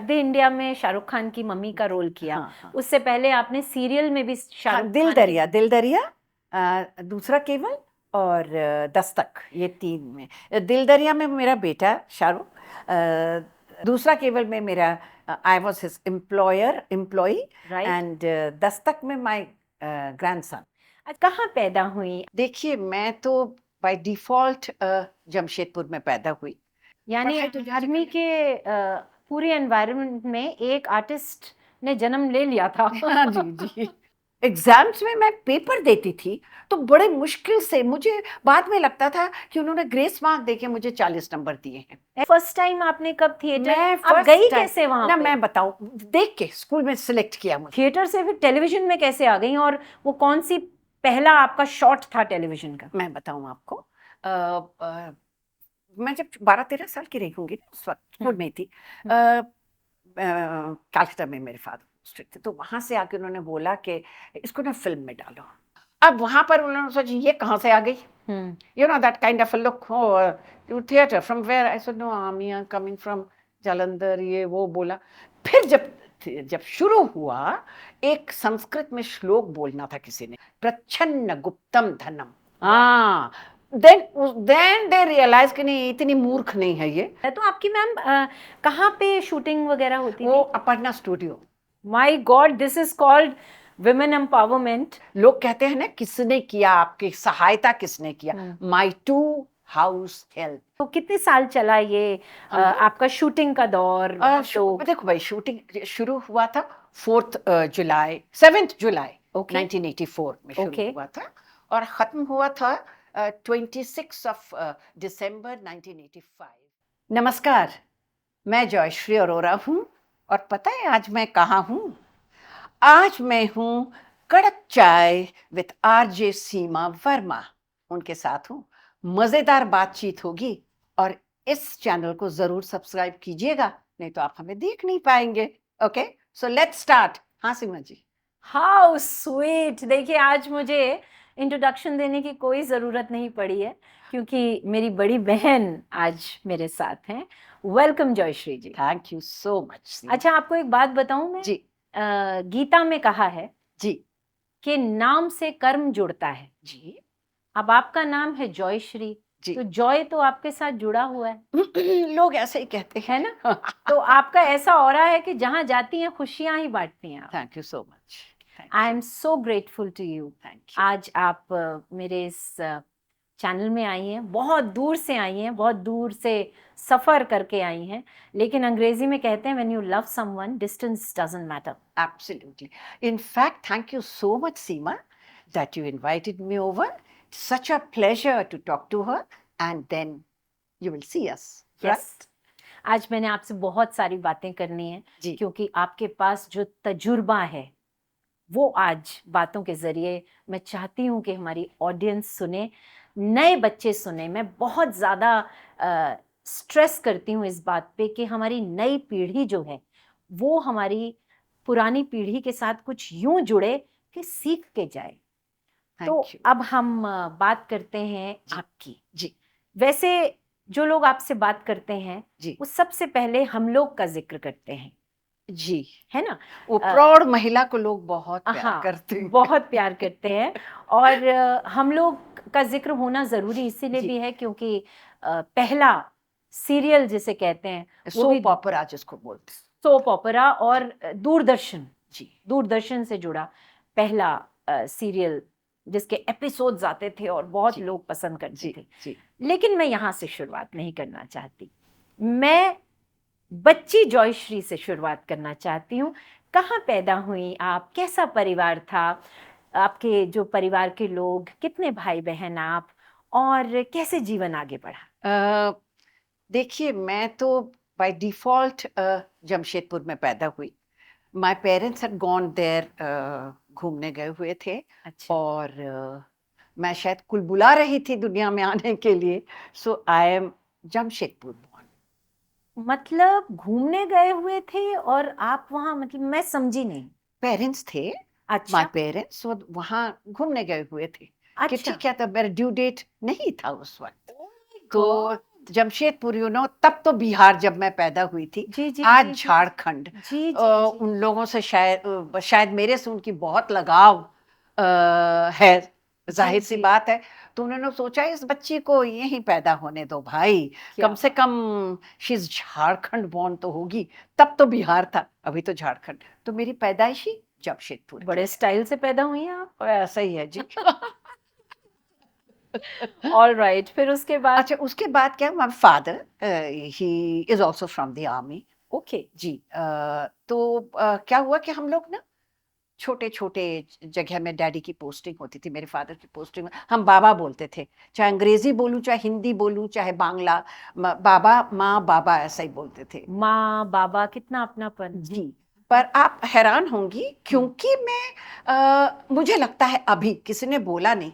दे India में शाहरुख खान की mummy का रोल किया। हाँ। उससे पहले आपने सीरियल में भी शाहरुख खान दिल दरिया, दूसरा केवल और दस्तक, ये 3 में। दिल दरिया में मेरा बेटा शाहरुख, दूसरा केवल में मेरा I was his employee, right. And Dastak में माई ग्रैंडसन। कहाँ पैदा हुई? देखिए, मैं तो बाय डिफॉल्ट जमशेदपुर में पैदा हुई। यानी पढ़ाई तो आर्मी के पूरे एनवायरनमेंट में एक आर्टिस्ट ने जन्म ले लिया था। हाँ जी। एग्जाम्स में मैं पेपर देती थी तो बड़े मुश्किल से, मुझे बाद में लगता था कि उन्होंने ग्रेस मार्क देके मुझे 40 नंबर दिए हैं। फर्स्ट टाइम आपने कब थिएटर, मैं आप first गई time- कैसे वहां ना पे? मैं बताऊं, देख के स्कूल में सिलेक्ट किया मुझे। थिएटर से फिर टेलीविजन में कैसे आ गई, और वो कौन सी पहला आपका शॉट था टेलीविजन का? मैं बताऊं आपको, मैं जब 12-13 साल की रही होंगी ना, उस वक्त स्कूल में थी। कलकत्ता में मेरे फादर स्ट्रिक्ट थे, तो वहां से आके उन्होंने बोला कि इसको ना फिल्म में डालो। अब वहां पर उन्होंने सोचा ये कहाँ से आ गई, you know that kind of a look, you theater from where? I said no, I'm coming from Jalandhar, ये वो बोला। फिर जब शुरू हुआ, एक संस्कृत में श्लोक बोलना था किसी ने, प्रच्छन्न गुप्तम धनम। हाँ, then they realize कि नहीं, इतनी मूर्ख नहीं है ये। तो आपकी मैम कहाँ पे शूटिंग वगैरह होती वो थी? Aparna studio. My God, this is called women empowerment. लोग कहते हैं ना, किसने किया आपकी सहायता, किसने किया? My 2 house help. तो कितने साल चला ये आपका शूटिंग का दौर? तो देखो भाई, शूटिंग शुरू हुआ था 7 जुलाई 1984 में शुरू हुआ था, और खत्म हुआ था 26 दिसंबर 1985। नमस्कार, मैं जयश्री अरोरा हूँ, और पता है आज मैं कहाँ हूँ? आज मैं हूँ कड़क चाय विद आरजे सीमा वर्मा, उनके साथ हूँ। मजेदार बातचीत होगी, और इस चैनल को जरूर सब्सक्राइब कीजिएगा, नहीं तो आप हमें देख नहीं पाएंगे। Okay, so let's start. हाँ सीमा जी। How sweet. देखिए, आज मुझे इंट्रोडक्शन देने की कोई ज़रूरत नहीं पड़ी है, क्योंकि मेरी बड़ी बहन आज मेरे साथ हैं। Welcome Jayashree ji. Thank you so much. अच्छा, आपको एक बात बताऊं मैं? जी। गीता में कहा है जी कि नाम से कर्म जुड़ता है। जी। अब आपका नाम है जयश्री, तो जॉय तो आपके साथ जुड़ा हुआ है। लोग ऐसे ही कहते हैं ना? तो आपका ऐसा ऑरा है कि जहां जाती हैं खुशियां ही बांटती हैं आप। Thank you so much. I am so grateful to you. Thank you. आज आप मेरे इस चैनल में आई हैं, बहुत दूर से आई हैं, बहुत दूर से सफर करके आई हैं, लेकिन अंग्रेजी में कहते हैं when you love someone distance doesn't matter. Absolutely. In fact, thank you so much, Seema, that you invited me over. Such a pleasure to talk to her, and then you will see us. Yes. आज मैंने आपसे बहुत सारी बातें करनी है, क्योंकि आपके पास जो तजुर्बा है वो आज बातों के जरिए मैं चाहती हूँ कि हमारी ऑडियंस सुने, नए बच्चे सुने। मैं बहुत ज़्यादा स्ट्रेस करती हूँ इस बात पे कि हमारी नई पीढ़ी जो है वो हमारी पुरानी पीढ़ी के साथ कुछ यूं जुड़े कि सीख के जाए। तो अब हम बात करते हैं आपकी। जी। वैसे जो लोग आपसे बात करते हैं वो सबसे पहले हम लोग का जिक्र करते हैं। जी, है ना? वो प्रौढ़ महिला को लोग बहुत प्यार करते हैं। बहुत प्यार करते हैं, और हम लोग का जिक्र होना जरूरी इसीलिए भी है क्योंकि पहला सीरियल जिसे कहते हैं, सोप ओपेरा जिसको बोलते हैं, सोप ओपेरा, और दूरदर्शन से जुड़ा पहला सीरियल जिसके एपिसोड्स आते थे और बहुत लोग पसंद करते थे। लेकिन मैं यहाँ से शुरुआत नहीं करना चाहती, मैं बच्ची जयश्री से शुरुआत करना चाहती हूँ। कहाँ पैदा हुई आप? कैसा परिवार था आपके? जो परिवार के लोग, कितने भाई बहन आप, और कैसे जीवन आगे बढ़ा? देखिए, मैं तो बाय डिफॉल्ट जमशेदपुर में पैदा हुई। My parents had gone there, घूमने गए हुए थे। अच्छा। और मैं शायद कुल बुला रही थी दुनिया में आने के लिए, सो आई एम जमशेदपुर बॉर्न। मतलब घूमने गए हुए थे और आप वहाँ, मतलब मैं समझी नहीं। पेरेंट्स थे, अच्छा, माय पेरेंट्स वहाँ घूमने गए हुए थे। अच्छा, कि ठीक है, तब मेरा ड्यू डेट नहीं था उस वक्त, तो जमशेदपुर तब तो बिहार जब मैं पैदा हुई थी, जी जी आज जी जी झारखंड। जी जी उन लोगों से शायद मेरे से उनकी बहुत लगाव है, जाहिर सी जी बात है। तो उन्होंने सोचा इस बच्ची को यहीं पैदा होने दो भाई, क्या कम से कम शीज झारखंड बॉर्न तो होगी। तब तो बिहार था, अभी तो झारखंड। तो मेरी पैदाइश ही जमशेदपुर की बड़े है। स्टाइल से पैदा हुई हैं आप। ऐसा ही है जी। ऑल राइट, फिर उसके बाद। अच्छा, उसके बाद क्या, my father he is also from the army. Okay. जी। तो क्या हुआ कि हम लोग ना छोटे छोटे जगह में, डैडी की पोस्टिंग होती थी, मेरे फादर की पोस्टिंग, हम बाबा बोलते थे, चाहे अंग्रेजी बोलूं, चाहे हिंदी बोलूं, चाहे बांग्ला, बाबा माँ बाबा ऐसा ही बोलते थे। माँ बाबा, कितना अपनापन। जी। पर आप हैरान होंगी, क्योंकि मैं मुझे लगता है अभी किसी ने बोला नहीं,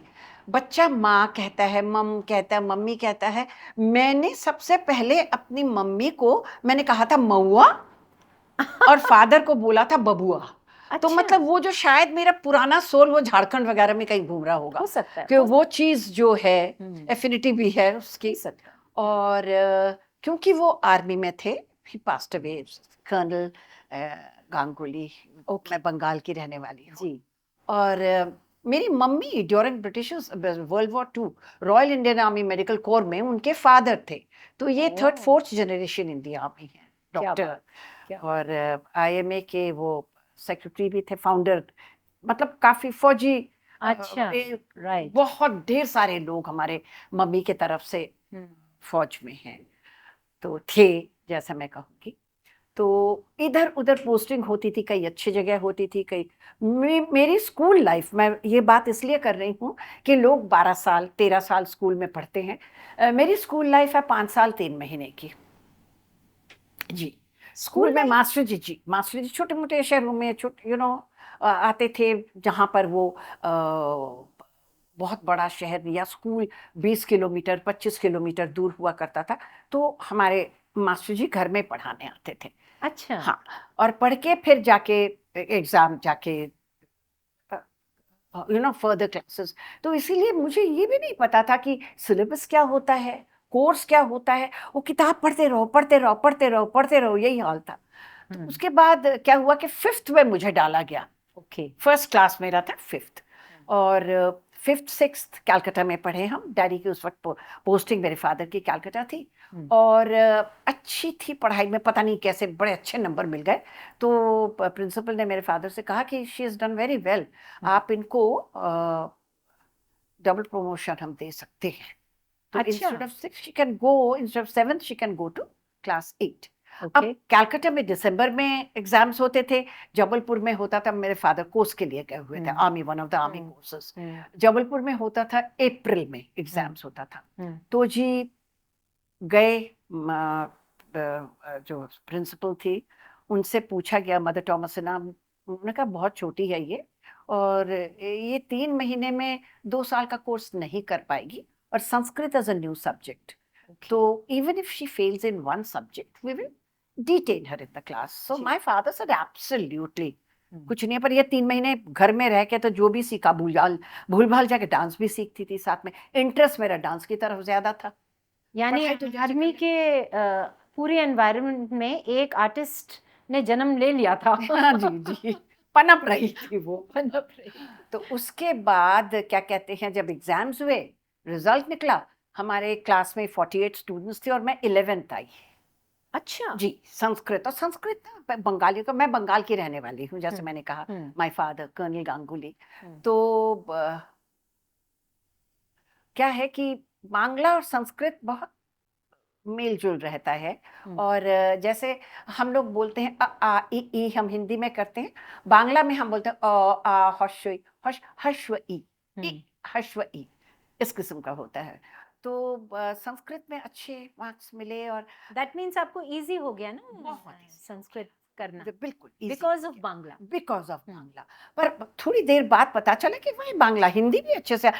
बच्चा माँ कहता है, मम कहता है, मम्मी कहता है। मैंने सबसे पहले अपनी मम्मी को मैंने कहा था मऊआ, और फादर को बोला था बबुआ। तो अच्छा, मतलब वो जो शायद मेरा पुराना सोल वो झारखंड वगैरह में कहीं घूम रहा होगा, हो सकता है, कि हो वो चीज जो है, हम्म, एफिनिटी भी है उसकी। हो सकता है। और क्योंकि वो आर्मी में थे, he passed away, colonel Ganguly. Okay. मैं बंगाल की रहने वाली हूँ। जी। और मेरी mummy during British world war 2 royal Indian army medical corps में उनके फादर थे। तो ये third oh, fourth generation in the army है, क्या डॉक्टर। बात, क्या। और आईएमए के वो सेक्रेटरी भी थे, फाउंडर। मतलब काफी फौजी, अच्छा, राइट। बहुत ढेर सारे लोग हमारे मम्मी के तरफ से फौज में हैं, तो थे, जैसा मैं कहूँगी। तो इधर उधर पोस्टिंग होती थी, कई अच्छी जगह होती थी, कई। मेरी स्कूल लाइफ, मैं ये बात इसलिए कर रही हूँ कि लोग 12 साल 13 साल स्कूल में पढ़ते हैं। मेरी स्कूल लाइफ है 5 साल 3 महीने की। जी। स्कूल में लाइफ। मास्टर जी छोटे मोटे शहरों में, छोटे आते थे, जहाँ पर वो बहुत बड़ा शहर या स्कूल 20 किलोमीटर 25 किलोमीटर दूर हुआ करता था। तो हमारे मास्टर जी घर में पढ़ाने आते थे। अच्छा। हाँ। और पढ़ के फिर जाके एग्जाम जाके फर्दर क्लासेस। तो इसीलिए मुझे ये भी नहीं पता था कि सिलेबस क्या होता है, कोर्स क्या होता है। वो किताब पढ़ते रहो पढ़ते रहो पढ़ते रहो पढ़ते रहो, यही हाल था। तो उसके बाद क्या हुआ कि 5th में मुझे डाला गया। ओके। फर्स्ट क्लास मेरा था 5th। और 5th 6th कैलकाटा में पढ़े हम। डैडी की उस वक्त पोस्टिंग मेरे फादर की कैलकाटा थी। और अच्छी थी पढ़ाई में, पता नहीं कैसे बड़े अच्छे नंबर मिल गए। तो प्रिंसिपल ने मेरे फादर से कहा कि she is done very well, आप इनको डबल प्रमोशन हम दे सकते हैं। तो अच्छा। Instead of 6 she can go, instead of 7 she can go to class 8। अब ओके। कैलकाटा में दिसंबर में एग्जाम्स होते थे, जबलपुर में होता था, मेरे फादर कोर्स के लिए गए हुए थे, army, one of the army courses. Jabalpur में होता था, अप्रैल में एग्जाम्स होता था। तो जी गए, जो प्रिंसिपल थी उनसे पूछा गया, मदर टॉमस नाम, उन्होंने कहा बहुत छोटी है ये, और ये 3 महीने में 2 साल का कोर्स नहीं कर पाएगी, और Sanskrit as a new subject. तो even if she fails in one subject we will detain her in the class. So my father said absolutely कुछ नहीं है। पर ये 3 महीने घर में रह के तो जो भी सीखा, भूल भाल जाके डांस भी सीखती थी साथ में। इंटरेस्ट मेरा डांस की तरफ ज्यादा था। यानी पढ़ाई तो जैसे आर्मी के पूरे एनवायरनमेंट में एक आर्टिस्ट ने जन्म ले लिया था। हाँ जी जी, पनप रही थी वो। पनप रही। तो उसके बाद क्या कहते हैं, जब एग्जाम्स हुए, रिजल्ट निकला, हमारे क्लास में 48 स्टूडेंट्स थे और मैं 11th आई। अच्छा। जी। संस्कृत, और संस्कृत ना बंगाली का, मैं बंगाल की रहने वाली हूँ, जैसे मैंने कहा, माय फादर कर्नल गांगुली। तो क्या है कि बांग्ला और संस्कृत बहुत मेल जोल रहता है। और जैसे हम लोग बोलते हैं अ आ इ ई, हम हिंदी में करते हैं, बांग्ला में हम बोलते हैं अ आ हश्व इ, हश्व इ, हश्व इ, इस किस्म का होता है। तो संस्कृत में अच्छे मार्क्स मिले, और दैट मीन्स आपको इजी हो गया ना बहुत easy संस्कृत करना, बिल्कुल because of Bangla. Because of Bangla. पर थोड़ी देर बाद पता चला कि वही बांग्ला, हिंदी भी अच्छे से।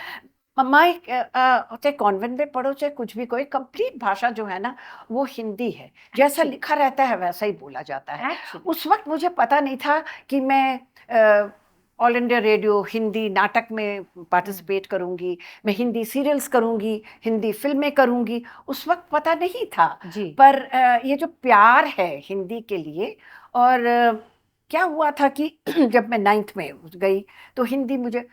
माई चाहे कॉन्वेंट में पढ़ो, चाहे कुछ भी, कोई कंप्लीट भाषा जो है ना वो हिंदी है। जैसा Actually. लिखा रहता है वैसा ही बोला जाता है। Actually. उस वक्त मुझे पता नहीं था कि मैं ऑल इंडिया रेडियो हिंदी नाटक में पार्टिसिपेट करूंगी, मैं हिंदी सीरियल्स करूंगी, हिंदी फिल्में करूंगी। उस वक्त पता नहीं था जी पर ये जो प्यार है हिंदी के लिए। और क्या हुआ था कि जब मैं 9th में गई तो हिंदी मुझे,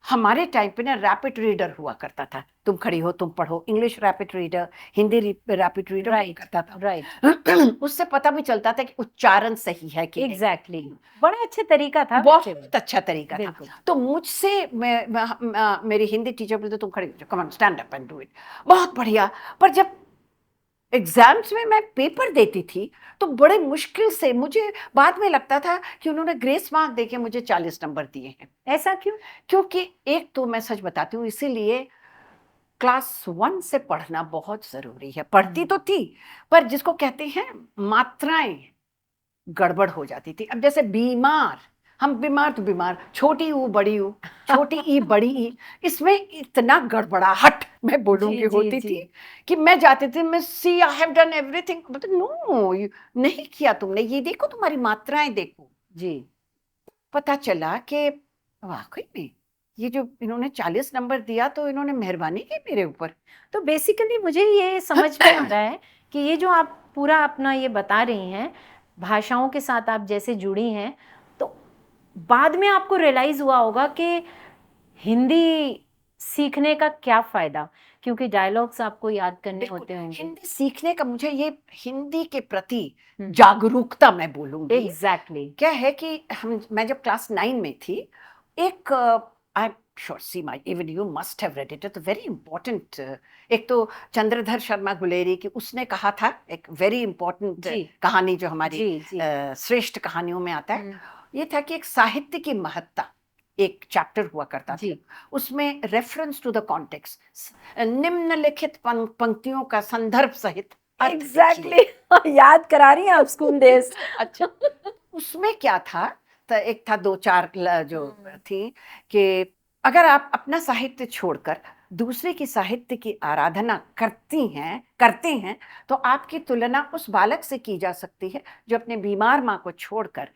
हमारे टाइम पे ना रैपिड रीडर हुआ करता था, तुम खड़ी हो तुम पढ़ो, English rapid reader, Hindi rapid reader हुआ राइट करता था। राइट उससे पता भी चलता था कि उच्चारण सही है कि नहीं। एग्जैक्टली बड़ा अच्छा तरीका था वैसे वो। बहुत अच्छा तरीका था। बिल्कुल तो मुझसे मेरी हिंदी टीचर बोलते तुम खड़ी हो जाओ, come on stand up and do it. बहुत बढ़िया। पर जब एग्जाम्स में मैं पेपर देती थी तो बड़े मुश्किल से, मुझे बाद में लगता था कि उन्होंने ग्रेस मार्क देके मुझे 40 नंबर दिए हैं। ऐसा क्यों? क्योंकि एक तो मैं सच बताती हूँ, इसीलिए क्लास 1 से पढ़ना बहुत जरूरी है। पढ़ती तो थी पर जिसको कहते हैं मात्राएं गड़बड़ हो जाती थी। अब जैसे बीमार, हम बीमार तो बीमार, छोटी ऊ बड़ी ऊ, छोटी ई बड़ी ई, इसमें इतना गड़बड़ाहट मैं बोलूंगी जी होती जी थी कि मैं जाती थी, मैं सी आई हैव डन एवरीथिंग, मतलब नो नहीं किया तुमने, ये देखो तुम्हारी मात्राएं देखो। जी पता चला कि वाकई में ये जो इन्होंने 40 नंबर दिया तो इन्होंने मेहरबानी की मेरे ऊपर। तो बेसिकली मुझे ये समझ में आ रहा है कि ये जो आप पूरा अपना ये बता रही हैं, भाषाओं के साथ आप जैसे जुड़ी हैं, तो बाद में आपको रियलाइज हुआ होगा कि हिंदी सीखने का क्या फायदा, क्योंकि डायलॉग्स आपको याद करने बिल्कुल, होते होंगे। हिंदी सीखने का मुझे ये हिंदी के प्रति हम्म। जागरूकता मैं बोलूंगी। एग्जैक्टली क्या है कि मैं जब क्लास 9 में थी, एक I am sure see my even you must have read it, तो वेरी इंपॉर्टेंट, एक तो चंद्रधर शर्मा गुलेरी की, उसने कहा था एक वेरी इंपॉर्टेंट जी कहानी जो हमारी जी जी श्रेष्ठ कहानियों में आता है, हम्म, ये था कि एक साहित्य की महत्ता, एक चैप्टर हुआ करता था, जी उसमें रेफरेंस टू द कॉन्टेक्स्ट, निम्नलिखित पंक्तियों का संदर्भ सहित अर्थ एग्जैक्टली देखिए। याद करा रही हैं आप स्कूल डेज। अच्छा, उसमें क्या था, तो एक था दो चार जो थी कि अगर आप अपना साहित्य छोड़कर दूसरे की साहित्य की आराधना करते हैं तो आपकी तुलना उस बालक से की जा सकती है जो अपने बीमार माँ को छोड़कर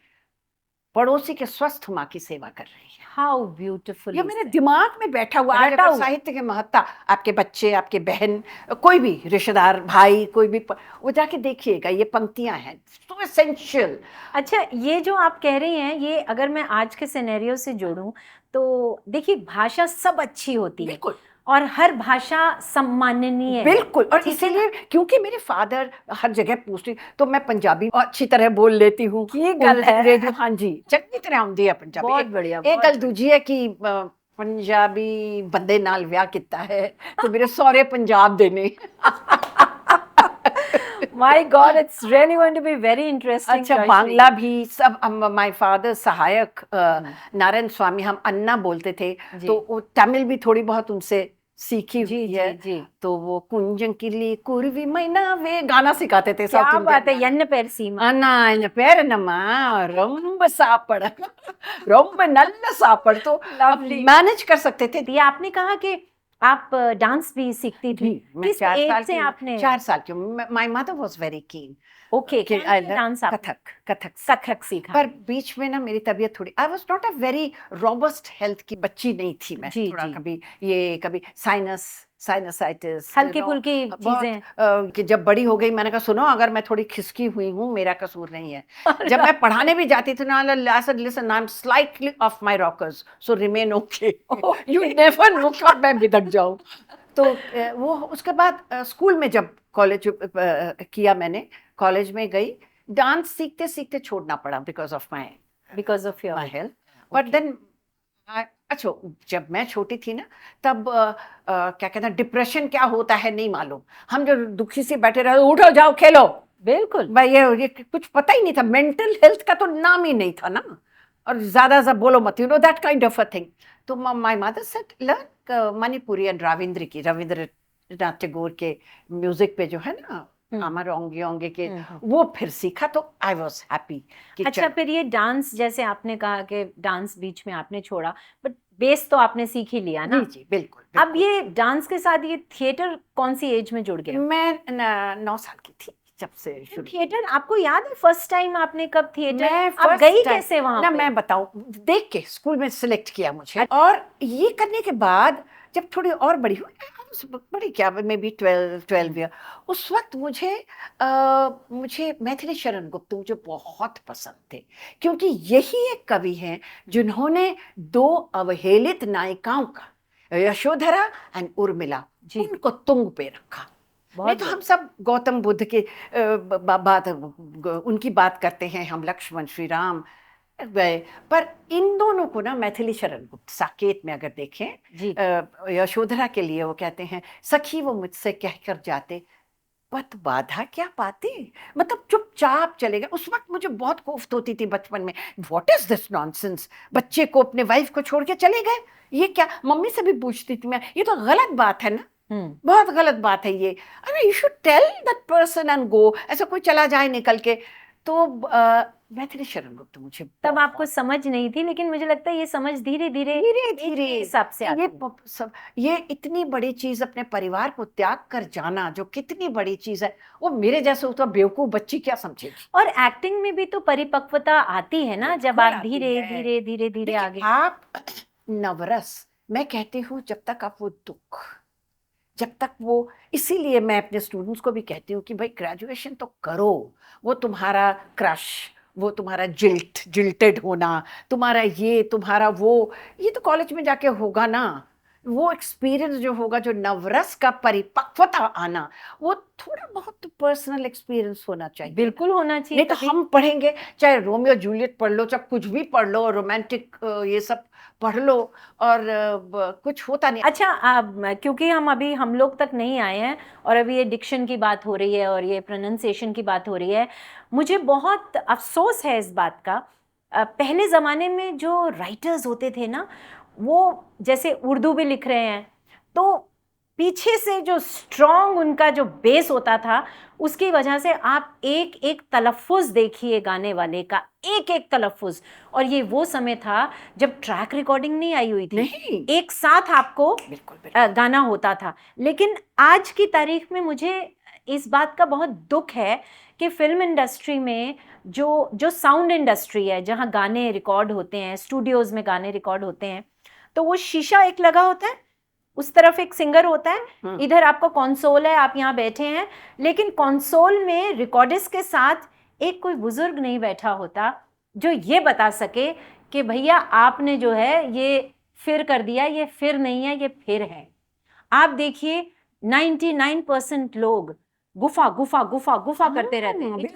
पड़ोसी के स्वस्थ माँ की सेवा कर रही है। हाउ ब्यूटीफुल ये मेरे दिमाग में बैठा हुआ, आज रटा अगर हुआ। साहित्य की महत्ता, आपके बच्चे, आपके बहन, कोई भी रिश्तेदार, भाई, कोई भी वो जाके देखिएगा, ये पंक्तियां हैं सो एसेंशियल। अच्छा, ये जो आप कह रही हैं, ये अगर मैं आज के सिनेरियो से जोड़ूं तो देखिए, भाषा सब अच्छी होती है बिल्कुल और हर भाषा सम्माननीय है। बिल्कुल, और ठीक है ना? इसीलिए क्योंकि मेरे फादर हर जगह पूछते, तो मैं पंजाबी अच्छी तरह बोल लेती हूँ। की गल है। रेडियो, हाँ जी, चंगी तरह आउंदी है पंजाबी। बहुत बढ़िया, एक बहुत गल बढ़िया। दूजी है कि पंजाबी बंदे नाल विआह कीता है तो मेरे सौरे पंजाब दे ने। My God, it's really going to be very interesting. अच्छा, Joyshri. बांग्ला भी सब, माय फादर सहायक नारायण स्वामी, हम अन्ना बोलते थे, जी। तो वो तमिल भी थोड़ी बहुत उनसे सीखी जी हुई जी है। जी, तो वो कुंजं किली कुर्वी मैना वे गाना सिखाते थे। क्या साउथ बात है, इंडियन यन्न पेर सीमा। அண்ணா இந்த பேர் என்னம்மா ரொம்ப சாப்பிட ரொம்ப நல்ல சாப்பிड़, तो Lovely. मैनेज कर सकते थे। ये आपने कहा कि आप डांस भी सीखती थी, मैं किस 4 एज साल से की, आपने? 4 साल की, my mother was very keen okay, कि कौन सा डांस आप? कथक कथक सीखा। पर बीच में ना मेरी तबीयत थोड़ी, I was not a very robust health की बच्ची नहीं थी मैं, जी, थोड़ा जी। कभी साइनसाइटिस, हल्की फुल्की चीजें। कि जब बड़ी हो गई मैंने कहा सुनो, अगर मैं थोड़ी खिसकी हुई हूँ मेरा कसूर नहीं है। जब मैं पढ़ाने भी जाती थी ना, I said listen, I am slightly off my rockers, so remain okay, you never know कब मैं बिदक जाऊं। तो वो उसके बाद स्कूल में जब कॉलेज किया मैंने, कॉलेज में गई, डांस सीखते सीखते छोड़ना पड़ा because of my your health. But then अच्छा, जब मैं छोटी थी ना तब क्या कहते हैं, डिप्रेशन क्या होता है नहीं मालूम, हम जो दुखी से बैठे रहे, उठो जाओ खेलो, बिल्कुल भाई ये कुछ पता ही नहीं था, मेंटल हेल्थ का तो नाम ही नहीं था ना, और ज्यादा बोलो मत, you know that kind of a thing. तो my mother said learn Manipuri and Rabindranath Tagore के म्यूजिक पे जो है ना, अमर ओंगे ओंगे के, वो फिर सीखा, तो आई वाज हैप्पी। अच्छा, फिर ये डांस, जैसे आपने कहा कि डांस बीच में आपने छोड़ा, बट बेस तो आपने सीख ही लिया ना? जी बिल्कुल। अब ये डांस के साथ ये थिएटर कौन सी एज में जुड़ गया? मैं 9 साल की थी, जब से शुरू। थिएटर आपको याद है फर्स्ट टाइम आपने कब थिएटर, मैं आप first गई time- कैसे वहां ना पे? मैं बताऊं, देख के स्कूल में सिलेक्ट किया मुझे, और ये करने के बाद जब थोड़ी और बड़ी हुई, बड़ी क्या, मे बी 12 ईयर, उस वक्त मुझे मैथिली शरण गुप्त मुझे बहुत पसंद थे, क्योंकि यही एक कवि हैं जिन्होंने दो अवहेलित नायिकाओं का, यशोधरा एंड उर्मिला, उनको तुंग पे रखा। नहीं तो हम सब गौतम बुद्ध के उनकी बात करते हैं, हम लक्ष्मण श्री राम गए, पर इन दोनों को ना मैथिली शरण गुप्त साकेत में अगर देखें, यशोधरा के लिए वो कहते हैं, सखी वो मुझसे कहकर जाते, पत बाधा क्या पाते, मतलब चुपचाप चले गए। उस वक्त मुझे बहुत कोफ्त होती थी बचपन में, व्हाट इज दिस नॉनसेंस, बच्चे को अपने वाइफ को छोड़ के चले गए, ये क्या। मम्मी से भी पूछती थी मैं, ये तो गलत बात है ना, बहुत गलत बात है ये, अरे you should tell that person and go, ऐसा कोई चला जाए निकल के। तो मैथिली शरण गुप्त मुझे तब आपको समझ नहीं थी, लेकिन मुझे लगता है ये समझ धीरे धीरे हिसाब से ये इतनी बड़ी चीज, अपने परिवार को त्याग कर जाना जो कितनी बड़ी चीज है, वो मेरे जैसे उसका बेवकूफ बच्ची क्या समझेगी। और एक्टिंग में भी तो परिपक्वता आती है ना, जब आप धीरे धीरे धीरे धीरे आगे। आप नवरस, मैं कहती हूँ, जब तक आप वो दुख, जब तक वो, इसीलिए मैं अपने स्टूडेंट्स को भी कहती हूँ कि भाई ग्रेजुएशन तो करो, वो तुम्हारा क्रश, वो तुम्हारा जिल्टेड होना, तुम्हारा ये, तुम्हारा वो, ये तो कॉलेज में जाके होगा ना। वो एक्सपीरियंस जो होगा, जो नवरस का परिपक्वता आना, वो थोड़ा बहुत पर्सनल एक्सपीरियंस होना चाहिए। बिल्कुल होना चाहिए। नहीं तो हम पढ़ेंगे, चाहे रोमियो जूलियट पढ़ लो, चाहे कुछ भी पढ़ लो, रोमांटिक ये सब पढ़ लो, और कुछ होता नहीं। अच्छा, क्योंकि हम लोग तक नहीं आए हैं, और अभी ये डिक्शन की बात हो रही है और ये प्रोनाउंसिएशन की बात हो रही है, मुझे बहुत अफसोस है इस बात का। पहले ज़माने में जो राइटर्स होते थे ना, वो जैसे उर्दू भी लिख रहे हैं, तो पीछे से जो स्ट्रॉन्ग उनका जो बेस होता था, उसकी वजह से आप एक एक तलफ़ुज़ देखिए गाने वाले का, एक एक तलफ़ुज़। और ये वो समय था जब ट्रैक रिकॉर्डिंग नहीं आई हुई थी, नहीं, एक साथ आपको गाना होता था। लेकिन आज की तारीख में मुझे इस बात का बहुत दुख है कि फिल्म इंडस्ट्री में जो साउंड इंडस्ट्री है, जहाँ गाने रिकॉर्ड होते हैं, स्टूडियोज़ में गाने रिकॉर्ड होते हैं, तो वो शीशा एक लगा होता है, उस तरफ एक सिंगर होता है, इधर आपका कंसोल है, आप यहाँ बैठे हैं, लेकिन कंसोल में रिकॉर्डिस्ट के साथ एक कोई बुजुर्ग नहीं बैठा होता जो ये बता सके कि भैया आपने जो है ये फिर कर दिया, ये फिर नहीं है, ये फिर है। आप देखिए 99% लोग गुफा गुफा गुफा गुफा करते रहते हैं। इट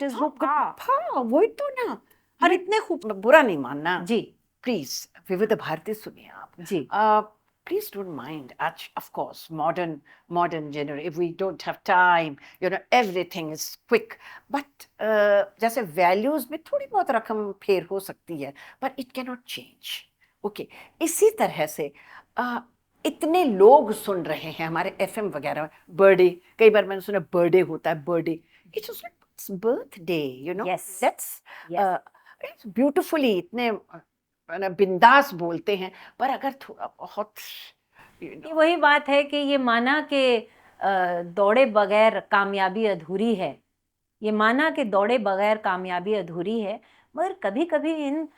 इज वही तो ना। और इतने खूब, बुरा नहीं मानना जी, प्लीज, विविध भारती सुनिए आप जी। Please don't mind. Of course, modern generation. If we don't have time, everything is quick. But जैसे values में थोड़ी बहुत रकम फेर हो सकती है, but it cannot change. Okay. इसी तरह से इतने लोग सुन रहे हैं हमारे FM वगैरह में, बर्थडे, कई बार मैंने सुना बर्थडे होता है, birthday, it's birthday, Yes. it's beautifully, इतने बिंदास बोलते हैं, पर अगर थोड़ा बहुत ये वही बात है कि ये माना कि दौड़े बगैर कामयाबी अधूरी है, ये माना कि दौड़े बगैर कामयाबी अधूरी है, मगर कभी कभी इन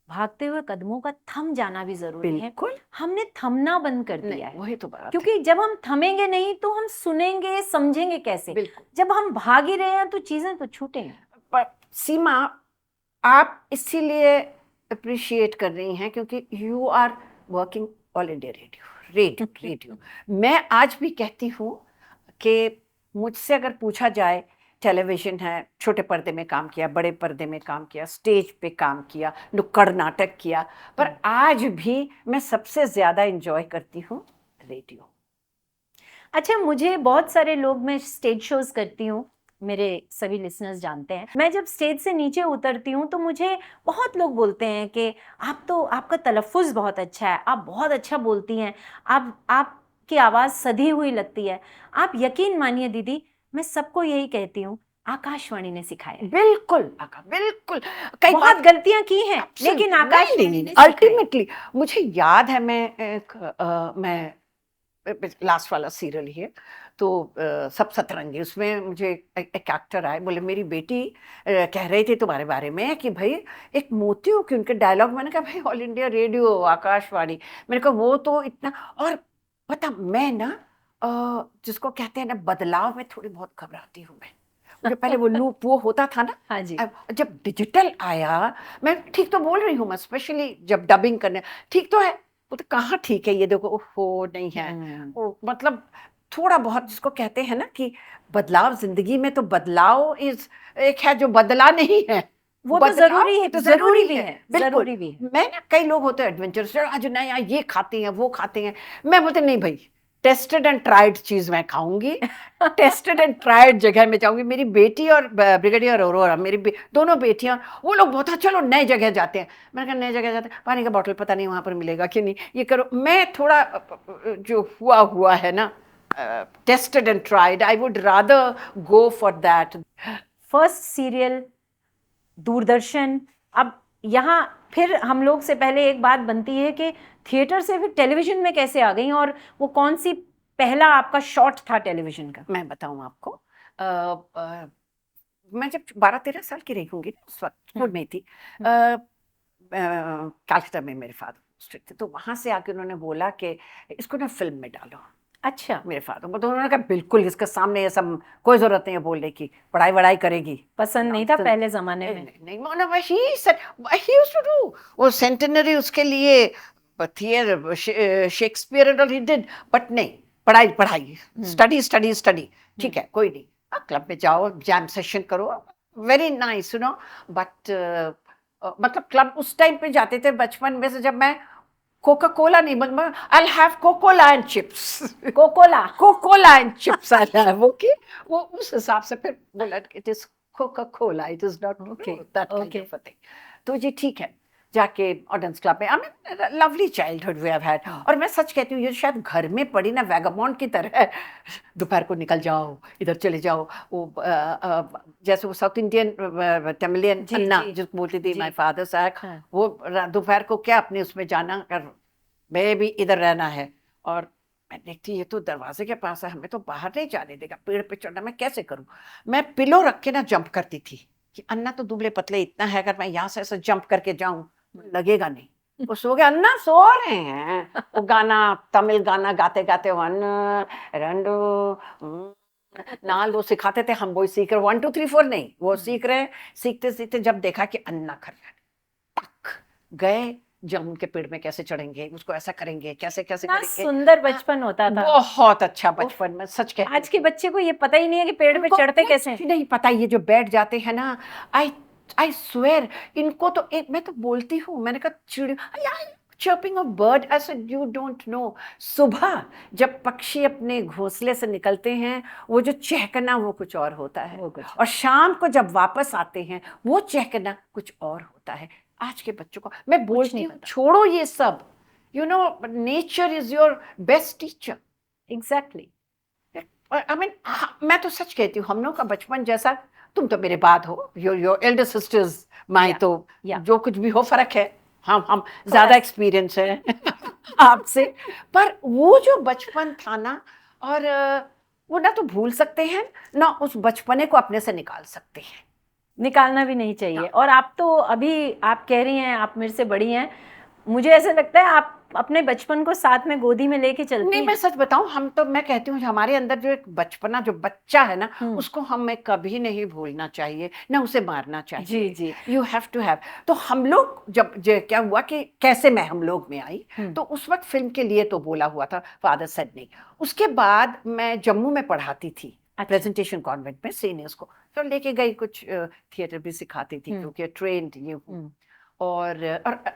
भागते हुए कदमों का थम जाना भी जरूरी है। हमने थमना बंद कर दिया है, वही तो बात क्योंकि है। जब हम थमेंगे नहीं तो हम सुनेंगे समझेंगे कैसे। जब हम भाग ही रहे हैं तो चीजें तो छूटेंगी। पर सीमा, आप इसीलिए अप्रिशिएट कर रही हैं क्योंकि you are working All India Radio. मैं आज भी कहती हूँ कि मुझसे अगर पूछा जाए, टेलीविजन है, छोटे पर्दे में काम किया, बड़े पर्दे में काम किया, स्टेज पे काम किया, नुक्कड़ नाटक किया, पर आज भी मैं सबसे ज़्यादा एंजॉय करती हूँ रेडियो। अच्छा, मुझे बहुत सारे लोग, मैं स्टेज शोज करती हूँ, मेरे सभी लिसनर्स जानते हैं, मैं जब स्टेज से नीचे उतरती हूँ तो मुझे बहुत लोग बोलते हैं कि आपका तलफ़ुज़ बहुत अच्छा है, आप बहुत अच्छा बोलती हैं, आपकी आवाज़ सधी हुई लगती है। आप यकीन मानिए दीदी, मैं सबको यही कहती हूँ, आकाशवाणी ने सिखाया। बिल्कुल बिल्कुल, कई बहुत गलतियां की हैं, लेकिन आकाशवाणी ने अल्टीमेटली, मुझे याद है, मैं लास्ट वाला सीरियल ही है, तो सब सतरंगी, उसमें मुझे एक एक्टर आए, बोले मेरी बेटी कह रही थी तुम्हारे बारे में कि भाई एक मोती हो कि उनके डायलॉग। मैंने कहा भाई ऑल इंडिया रेडियो, आकाशवाणी। मैंने कहा वो तो इतना। और पता मैं ना जिसको कहते हैं ना बदलाव में थोड़ी बहुत घबराती हूँ मैं। मुझे पहले वो लूप वो होता था ना, हाँ जी। अब जब डिजिटल आया, मैं ठीक तो बोल रही हूँ, मैं स्पेशली जब डबिंग करने, ठीक तो है, वो तो कहाँ ठीक है, ये देखो ओहो नहीं है। वो मतलब थोड़ा बहुत जिसको कहते हैं ना कि बदलाव जिंदगी में, तो बदलाव इज एक है जो बदला नहीं है, वो तो जरूरी है, तो जरूरी भी है, बिल्कुल। जरूरी भी है। मैं ना, कई लोग होते हैं एडवेंचरस, आज नया ये खाते हैं वो खाते हैं, मैं बोलते नहीं भाई, टेस्टेड एंड ट्राइड चीज मैं खाऊंगी, टेस्टेड एंड ट्राइड जगह में जाऊंगी। मेरी बेटी और ब्रिगेडियर अरोरा, दोनों बेटियां, वो लोग बहुत चलो नए जगह जाते हैं। मैंने कहा नए जगह जाते हैं, पानी का बॉटल पता नहीं वहां पर मिलेगा कि नहीं, ये करो। मैं थोड़ा जो हुआ है ना, tested and tried, I would rather go for that. First serial Doordarshan. अब यहाँ फिर हम लोग से पहले एक बात बनती है कि थिएटर से फिर टेलीविजन में कैसे आ गई, और वो कौन सी पहला आपका शॉट था टेलीविजन का? मैं बताऊं आपको, मैं जब 12-13 साल की रही होंगी उस वक्त, स्कूल में थी, कैलकाटा में मेरे फादर स्ट्रिक्ट थे, तो वहां से आके उन्होंने बोला कि इसको ना फिल्म में डालो। अच्छा। मेरे फादर तो उन्होंने कहा बिल्कुल, इसके सामने ये सब कोई जरूरत नहीं है बोलने की, पढ़ाई वढ़ाई करेगी। पसंद नहीं था पहले जमाने में? नहीं, वही ही यूज्ड टू डू, वो सेंटेनरी उसके लिए theatre, Shakespeare and all he did, but नहीं, पढ़ाई पढ़ाई, स्टडी स्टडी स्टडी, ठीक है कोई नहीं, क्लब में जाओ, जैम सेशन करो, very nice you know. But मतलब क्लब उस टाइम पे जाते थे बचपन में से, जब मैं कोका कोला नहीं, मतलब I have Coca Cola and chips, Coca Cola and chips I have, okay. वो उस हिसाब से फिर बोला it is Coca Cola, it is not that kind of a thing. तो जी ठीक है, जाके ऑडियंस क्लब में, I mean lovely childhood we have had. और मैं सच कहती हूँ, ये शायद घर में पड़ी ना वैगाबॉन्ड की तरह है, दोपहर को निकल जाओ, इधर चले जाओ, वो जैसे वो साउथ इंडियन तमिलियन अन्ना जो बोलती थी, माय फादर साहब, वो दोपहर को क्या अपने उसमें जाना कर, मैं भी इधर रहना है। और मैं देखती ये तो दरवाजे के पास है, हमें तो बाहर नहीं जाने देगा, पेड़ पे चढ़ना मैं कैसे करूं। मैं पिलो रख के ना जंप करती थी कि अन्ना तो दुबले पतले इतना है, अगर मैं यहाँ से ऐसे जंप करके जाऊं लगेगा नहीं। वो सो गए, अन्ना सो रहे हैं, वो गाना, तमिल गाना गाते गाते, वन रंडो नाल वो सिखाते थे, हम वो सीख रहे, 1 2 3 4 नहीं, वो सीख रहे, सीखते सीखते जब देखा कि अन्ना कर रहे, टक गए, जामुन के पेड़ में कैसे चढ़ेंगे, उसको ऐसा करेंगे, कैसे कैसे करेंगे। सुंदर बचपन होता था, बहुत अच्छा बचपन में, सच कह। आज के बच्चे को ये पता ही नहीं है कि पेड़ पे चढ़ते कैसे, नहीं पता। ये जो बैठ जाते हैं ना, आई स्वेयर, इनको तो एक, मैं तो बोलती हूँ, मैंने कहा चिड़िया, chirping of bird, I said you don't know. सुबह जब पक्षी अपने घोंसले से निकलते हैं, वो जो चहकना वो कुछ और होता है, और शाम को जब वापस आते हैं वो चहकना कुछ और होता है। आज के बच्चों को मैं बोलती हूँ छोड़ो ये सब, you know nature is your best teacher. Exactly. I mean मैं तो सच कहती हूँ, हम लोग का बचपन जैसा, तुम तो मेरे बाद हो, योर एल्डर सिस्टर्स, माई तो जो कुछ भी हो फर्क है, हम ज्यादा एक्सपीरियंस है आपसे, पर वो जो बचपन था ना, और वो ना तो भूल सकते हैं ना उस बचपने को अपने से निकाल सकते हैं, निकालना भी नहीं चाहिए। और आप तो अभी, आप कह रही हैं आप मेरे से बड़ी हैं, मुझे ऐसा लगता है आप अपने बचपन को साथ में गोदी में लेके चलती हैं। नहीं, मैं सच बताऊं, हम तो, मैं कहती हूँ हमारे अंदर जो एक बचपना, जो बच्चा है ना, उसको हमें कभी नहीं भूलना चाहिए, ना उसे मारना चाहिए। जी जी, यू हैव टू हैव। तो हम लोग जब क्या हुआ कि कैसे मैं हम लोग में आई, तो उस वक्त फिल्म के लिए तो बोला हुआ था, फादर सेड नहीं। उसके बाद मैं जम्मू में पढ़ाती थी, प्रेजेंटेशन कॉन्वेंट में सीनियर्स को, तो लेके गई, कुछ थिएटर भी सिखाती थी, क्योंकि ट्रेंड ये हूँ। और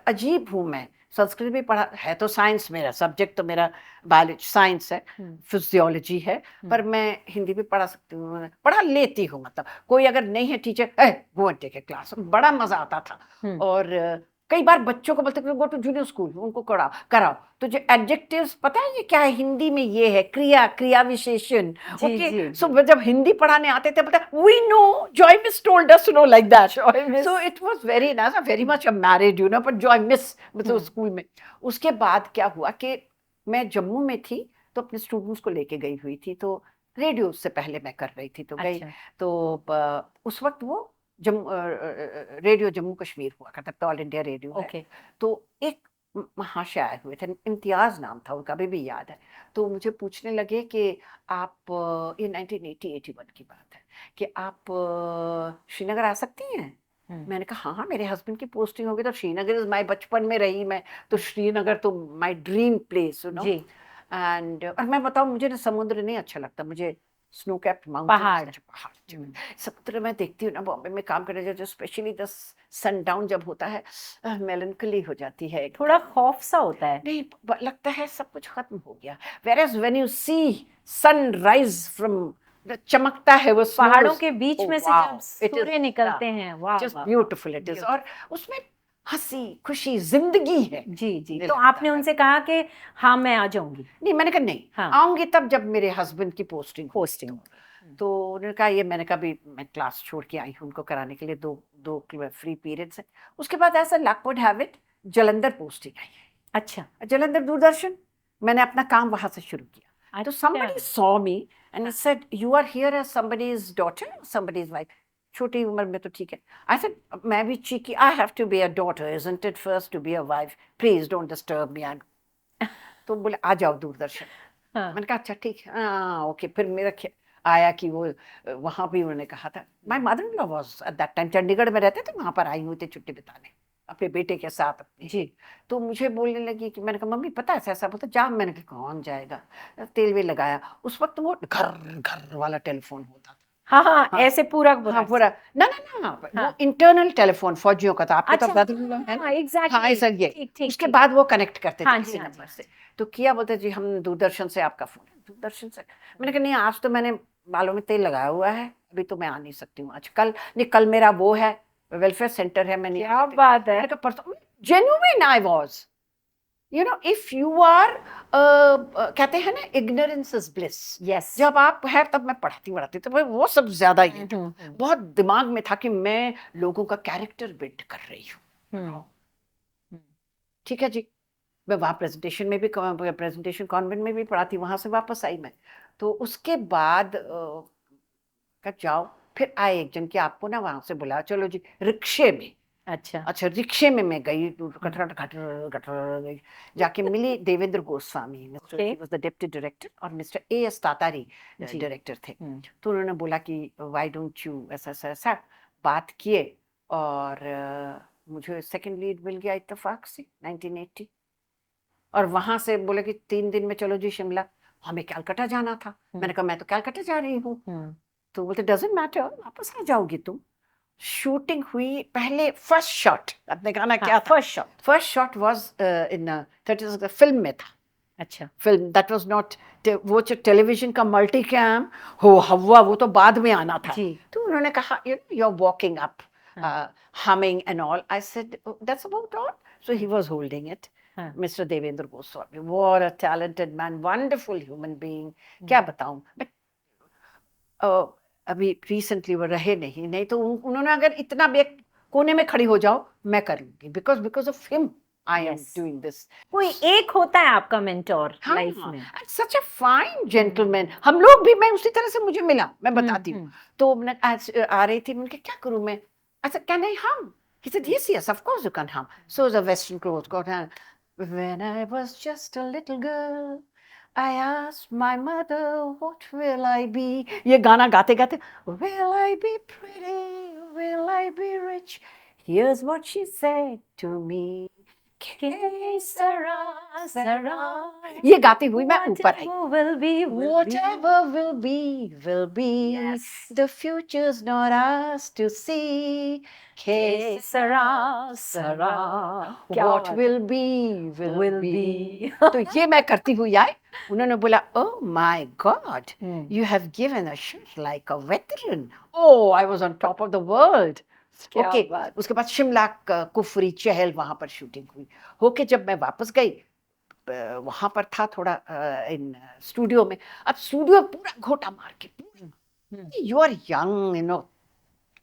अजीब हूँ मैं, संस्कृत भी पढ़ा है, तो साइंस मेरा सब्जेक्ट, तो मेरा बायोलॉजी साइंस है, फिजियोलॉजी है, पर मैं हिंदी भी पढ़ा सकती हूँ, पढ़ा लेती हूँ, मतलब कोई अगर नहीं है teacher, go and take a class, बड़ा मजा आता था। और कई बार बच्चों को बोलते गो टू जूनियर स्कूल, उनको कराओ। तो जो एडजेक्टिव्स पता है ये क्या है, हिंदी में ये है क्रिया विशेषण। ओके, सो जब हिंदी पढ़ाने आते थे, पता we know, Joy miss told us to know like that, so it was very nice, very much married, you know, but Joy miss मतलब स्कूल में। उसके बाद क्या हुआ कि मैं जम्मू में थी, तो अपने स्टूडेंट्स को लेके गई हुई थी, तो रेडियो से पहले मैं कर रही थी, तो गई। अच्छा। तो उस वक्त वो रेडियो जम्मू कश्मीर हुआ करता, तो ऑल इंडिया रेडियो है। ओके। तो एक महाशय आए हुए थे, इम्तियाज नाम था उनका, अभी भी याद है। तो मुझे पूछने लगे कि आप ये 1980-81 की बात है कि आप श्रीनगर आ सकती हैं। मैंने कहा हाँ हाँ, मेरे हस्बैंड की पोस्टिंग होगी तो श्रीनगर इज माई, बचपन में रही मैं, तो श्रीनगर तो my dream place, you know. जी। एंड और मैं बताऊं, मुझे ना समुद्र नहीं अच्छा लगता, मुझे स्नो कैप्ड पहाड़। पहाड़ समुद्र में देखती हूँ ना, बॉम्बे में काम करने जो स्पेशली द सनडाउन जब होता है, मेलंकली हो जाती है, थोड़ा खौफ सा होता है। नहीं लगता है सब कुछ खत्म हो गया। Whereas when you see sunrise from चमकता है वो पहाड़ों snows, के बीच oh में से wow, जब it is सूर्य निकलते हैं, वाह just वाह। beautiful it is, और उसमें हंसी खुशी जिंदगी है। जी जी। मुझे तो लगता आपने है। उनसे कहा कि हाँ मैं आ जाऊंगी। नहीं, मैंने कहा नहीं, हाँ। आऊंगी तब जब मेरे हस्बैंड की पोस्टिंग पोस्टिंग। तो उन्होंने कहा ये, मैंने कहा भी मैं क्लास छोड़ के आई हूँ उनको कराने के लिए, दो फ्री पीरियड्स हैं। उसके बाद ऐसा luck would have it, Jalandhar posting आई है। अच्छा। जलंधर दूरदर्शन, मैंने अपना काम वहां से शुरू किया। तो अच्छा। somebody saw me and said you are here as somebody's daughter, somebody's wife. छोटी उम्र में तो ठीक है। I said मैं भी cheeky, I have to be a daughter, isn't it, first to be a wife, please don't disturb me। तो बोले आ जाओ दूरदर्शन। हाँ। मैंने कहा अच्छा ठीक है, हाँ ओके। फिर मेरा आया कि वो वहां भी उन्होंने कहा था, my mother in law was at that time, Chandigarh में रहते थे, वहां पर आई हुई थी छुट्टी बिताने अपने बेटे के साथ अपने। जी। तो मुझे बोलने लगी कि, मैंने कहा मम्मी पता है ऐसा ऐसा बोलता, जा। मैंने कहा कौन जाएगा, तेल भी लगाया। उस वक्त वो घर घर वाला टेलीफोन होता था। हाँ हाँ, हाँ, ऐसे पूरा हाँ पूरा, ना ना ना, हाँ। वो इंटरनल टेलीफोन फौजियों का था, आपके तो अच्छा। ब्रदर है ना। हाँ एग्जैक्टली। हाँ सर, ये ठीक ठीक उसके ठीक। बाद वो कनेक्ट करते थे हाँ जी किसी हाँ जी नंबर हाँ से। जी। तो किया, बोलते जी हम दूरदर्शन से, आपका फोन है दूरदर्शन से। मैंने कहा नहीं, आज तो मैंने बालों में तेल लगाया हुआ है, अभी तो मैं आ नहीं सकती हूँ। आज कल नहीं, कल मेरा वो है, वेलफेयर सेंटर है, मैं नहीं क्या बात है। मैंने कहा परसों, genuine I was, you know, if you are, कहते हैं ना इग्नोरेंस इज ब्लिस। यस। जब आप है तब मैं पढ़ती तो भाई वो सब ज्यादा ही था। हम्म। बहुत दिमाग में था कि मैं लोगों का कैरेक्टर बिल्ड कर रही हूँ। हम्म। ठीक है जी। मैं वहाँ प्रेजेंटेशन कॉन्वेंट में भी पढ़ा थी, वहां से वापस आई मैं। तो उसके बाद कब जाओ, फिर आए एक जन कि आपको ना वहां से बुलाया, चलो जी रिक्शे में। अच्छा। अच्छा, रिक्शे में मैं गई, कटर कटर कटर गई, जाके मिली Devendra Goswami, mister, he was the deputy director, और mister A.S. Tatari ji. Director थे। तो उन्होंने बोला कि व्हाई डोंट यू, ऐसा ऐसा ऐसा बात किए, और मुझे सेकंड लीड मिल गया इत्तेफाक से 1980। और वहां से बोले कि 3 दिन में चलो जी शिमला। हमें कलकत्ता जाना था। मैंने कहा मैं तो कलकत्ता जा रही हूँ। तो बोलते डजेंट मैटर, वापस आ जाओगी तुम। शूटिंग हुई पहले, फर्स्ट शॉट, आपने गाना क्या था? First shot was in, that is film में था। अच्छा। फिल्म, दैट वाज नॉट वो जो टेलीविजन का मल्टी कैम हो हवा, वो तो बाद में आना था। तो उन्होंने कहा you are walking up, humming and all. I said, oh, that's about all. So he was holding it. Mr. Devendra Goswami, what a talented man, wonderful human being. क्या बताऊं, but अभी रिसेंटली वो रहे नहीं तो उन्होंने अगर इतना भी एक कोने में खड़ी हो जाओ, मैं कर लूंगी, because of him I am doing this. कोई एक होता है आपका मेंटोर लाइफ में, सच अ फाइन जेंटलमैन। हम लोग भी, मैं उसी तरह से मुझे मिला, मैं बताती हूँ। तो मैं आज आ रही थी, मैंने क्या करूँ मैं, अच्छा कैन आई हम? He said, yes, of course you can hum. So the Western clothes got on. When I was just a little girl, I asked my mother, what will I be? ये गाना गाते गाते, will I be pretty? Will I be rich? Here's what she said to me. ये गाती हुई मैं ऊपर आई। Whatever will be. Yes. The future's not ours to see. Que sera, sera. What will be. तो ये मैं करती हुई आई। उन्होंने बोला, oh my God, you have given a shot like a veteran. Oh, I was on top of the world. Okay उसके बाद शिमला, कुफरी, चहल, वहां पर शूटिंग हुई। होके जब मैं वापस गई, वहां पर था थोड़ा इन स्टूडियो में। अब स्टूडियो पूरा घोटा मार के, you are young, you know,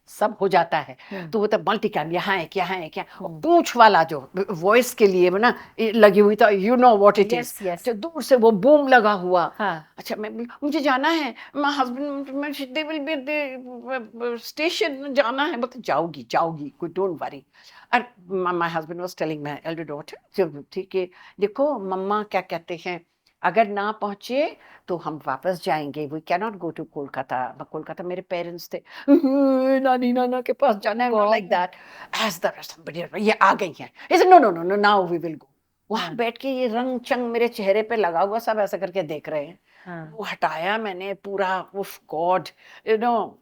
सब हो जाता है। तो वो तो मल्टी कैम, यहाँ है क्या पूंछ वाला जो वॉइस के लिए ना लगी हुई था, you know what it is, तो दूर से वो बूम लगा हुआ। अच्छा मैं मुझे जाना है, my husband they will be station जाना है, बट जाओगी कोई डोंट वरी। और my husband was telling my Elder daughter, ठीक है देखो मम्मा क्या कहते हैं, अगर ना पहुंचे तो हम वापस जाएंगे, we can not go to Kolkata. Kolkata मेरे पेरेंट्स थे, नानी नाना के पास जाना है, like that as the rest. ये आ गई है, is no no no no now we will go. वहां बैठ के ये रंग चंग मेरे चेहरे पे लगा हुआ, सब ऐसा करके देख रहे हैं। वो हटाया मैंने पूरा, उफ गॉड, यू नो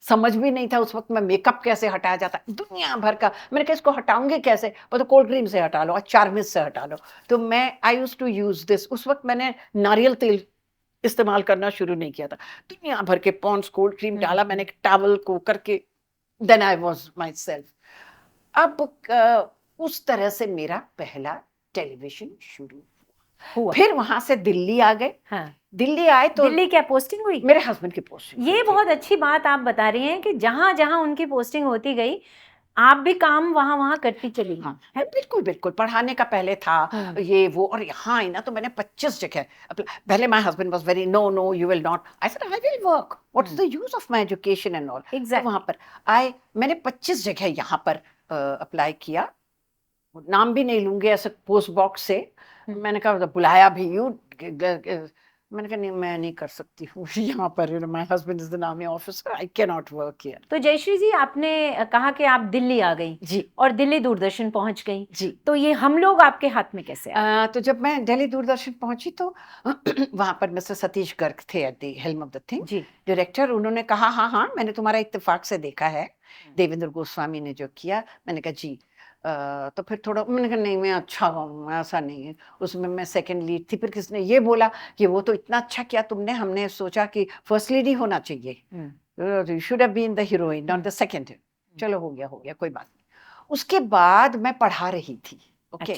समझ भी नहीं था उस वक्त में मेकअप कैसे हटाया जाता है, दुनिया भर का। मैंने कहा इसको हटाऊंगे कैसे, वो तो कोल्ड क्रीम से हटा लो और चारमिस से हटा लो। तो मैं I used to use this, उस वक्त मैंने नारियल तेल इस्तेमाल करना शुरू नहीं किया था। दुनिया भर के पॉन्ड्स कोल्ड क्रीम डाला मैंने, टॉवल को करके, then I was myself. अब उस तरह से मेरा पहला टेलीविजन शुरू हुआ। फिर वहां से दिल्ली आ गए। दिल्ली आए तो दिल्ली क्या पोस्टिंग हुई? मेरे हस्बैंड की पोस्टिंग। ये बहुत अच्छी बात आप बता रही हैं कि जहां जहां उनकी पोस्टिंग होती गई आप भी काम वहां वहां करती चली। हाँ बिल्कुल बिल्कुल, पढ़ाने का पहले था ये वो, और यहाँ आई ना तो मैंने 25 जगह, पहले my husband was very no no you will not, I said I will work, what is the use of my education and all. वहां पर मैंने 25 जगह यहाँ पर अप्लाई किया, नाम भी नहीं लूंगे ऐसे पोस्ट बॉक्स से। मैंने कहा बुलाया भी यूं, मैंने कहा नहीं मैं नहीं कर सकती हूँ यहाँ पर, my husband is the army officer, I can not work here. तो जयश्री जी आपने कहा कि आप दिल्ली आ गई जी, और दिल्ली दूरदर्शन पहुंच गई जी, तो ये हम लोग आपके हाथ में कैसे आए? तो जब मैं दिल्ली दूरदर्शन पहुंची तो वहां पर मिस्टर सतीश गर्ग थे at the helm of the thing, director. उन्होंने कहा हाँ मैंने तुम्हारा इत्तेफाक से देखा है, देवेंद्र गोस्वामी ने जो किया। मैंने कहा जी। तो फिर थोड़ा मैंने कहा नहीं मैं अच्छा हूँ, ऐसा नहीं है, उसमें मैं सेकंड लीड थी। फिर किसने ये बोला कि वो तो इतना अच्छा किया तुमने, हमने सोचा कि फर्स्ट लीड ही होना चाहिए, you should have been the heroine not the second. चलो हो गया कोई बात नहीं। उसके बाद मैं पढ़ा रही थी, okay,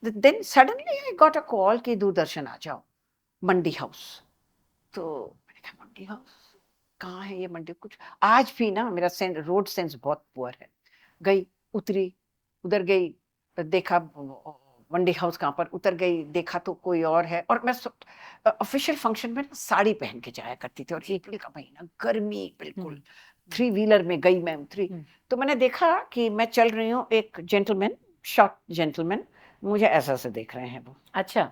then suddenly I got a call कि दूरदर्शन आ जाओ, मंडी हाउस। तो मैंने कहा मंडी हाउस कहाँ है ये मंडी? कुछ आज भी ना मेरा रोड सेंस बहुत पुअर है। गई, उतरी, उधर गई, देखा मंडी हाउस कहाँ पर, उतर गई, देखा तो कोई और है। और मैं ऑफिशियल फंक्शन में साड़ी पहन के जाया करती थी, और अप्रैल का महीना, गर्मी बिल्कुल, 3 व्हीलर में गई मैं, उतरी तो मैंने देखा कि मैं चल रही हूँ, एक जेंटलमैन, शॉर्ट जेंटलमैन मुझे ऐसा से देख रहे हैं वो। अच्छा।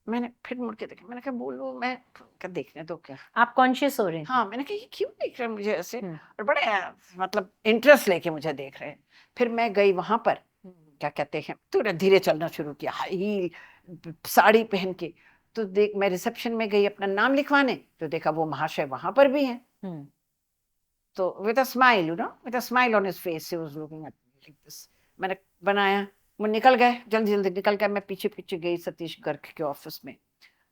मैंने फिर मुड़ के देखा, मैंने कहा बोलो, मैं क्या देखने दो क्या? आप कॉन्शियस हो रहे हैं? हाँ, मैंने कहा ये क्यों देख रहे हैं मुझे ऐसे, और बड़े मतलब इंटरेस्ट लेके मुझे देख रहे हैं। फिर मैं गई वहां पर, क्या कहते हैं, थोड़ा धीरे चलना शुरू किया, हाई साड़ी पहन के। तो देख मैं रिसेप्शन में गई अपना नाम लिखवाने, तो देखा वो महाशय वहां पर भी हैं। तो with a smile, you know, with a smile on his face, he was looking at me like this. मैंने बनाया, वो निकल गए, जल्दी जल्दी निकल गए। मैं पीछे पीछे गई सतीश गर्ग के ऑफिस में,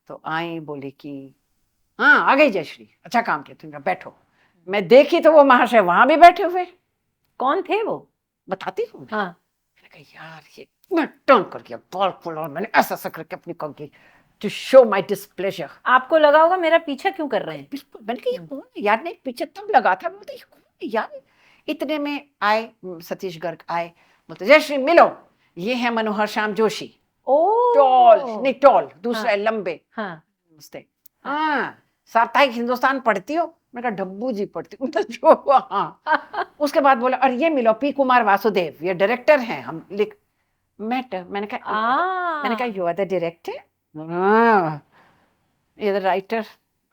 तो आई, बोली कि हाँ आ गई जयश्री, अच्छा काम किया तुमने, बैठो। मैं देखी तो वो महाशय वहां भी बैठे हुए। कौन थे वो? बताती हूँ। हाँ। मैंने कहा यार ये, मैं टर्न कर गया, बॉल खोला, मैंने ऐसा करके अपनी कंगी टू शो माय डिस्प्लेजर। आपको लगा होगा मेरा पीछा क्यों कर रहे हैं? बिल्कुल, मैंने कहा ये कौन है यार, नहीं पीछे तब लगा था, बोलते ये कौन है यार। इतने में आए सतीश गर्ग, आए, बोलते जयश्री मिलो, ये है मनोहर श्याम जोशी। टॉल, नहीं टॉल, दूसरा लंबे। नमस्ते। हाँ, साप्ताहिक हिंदुस्तान पढ़ती हो? मैंने कहा डब्बू जी पढ़ती हूँ। जो हाँ। उसके बाद बोला और ये मिलो, पी कुमार वासुदेव, ये डायरेक्टर हैं, हम लिख। मैंने कहा यू आर द डायरेक्टर? ये द राइटर।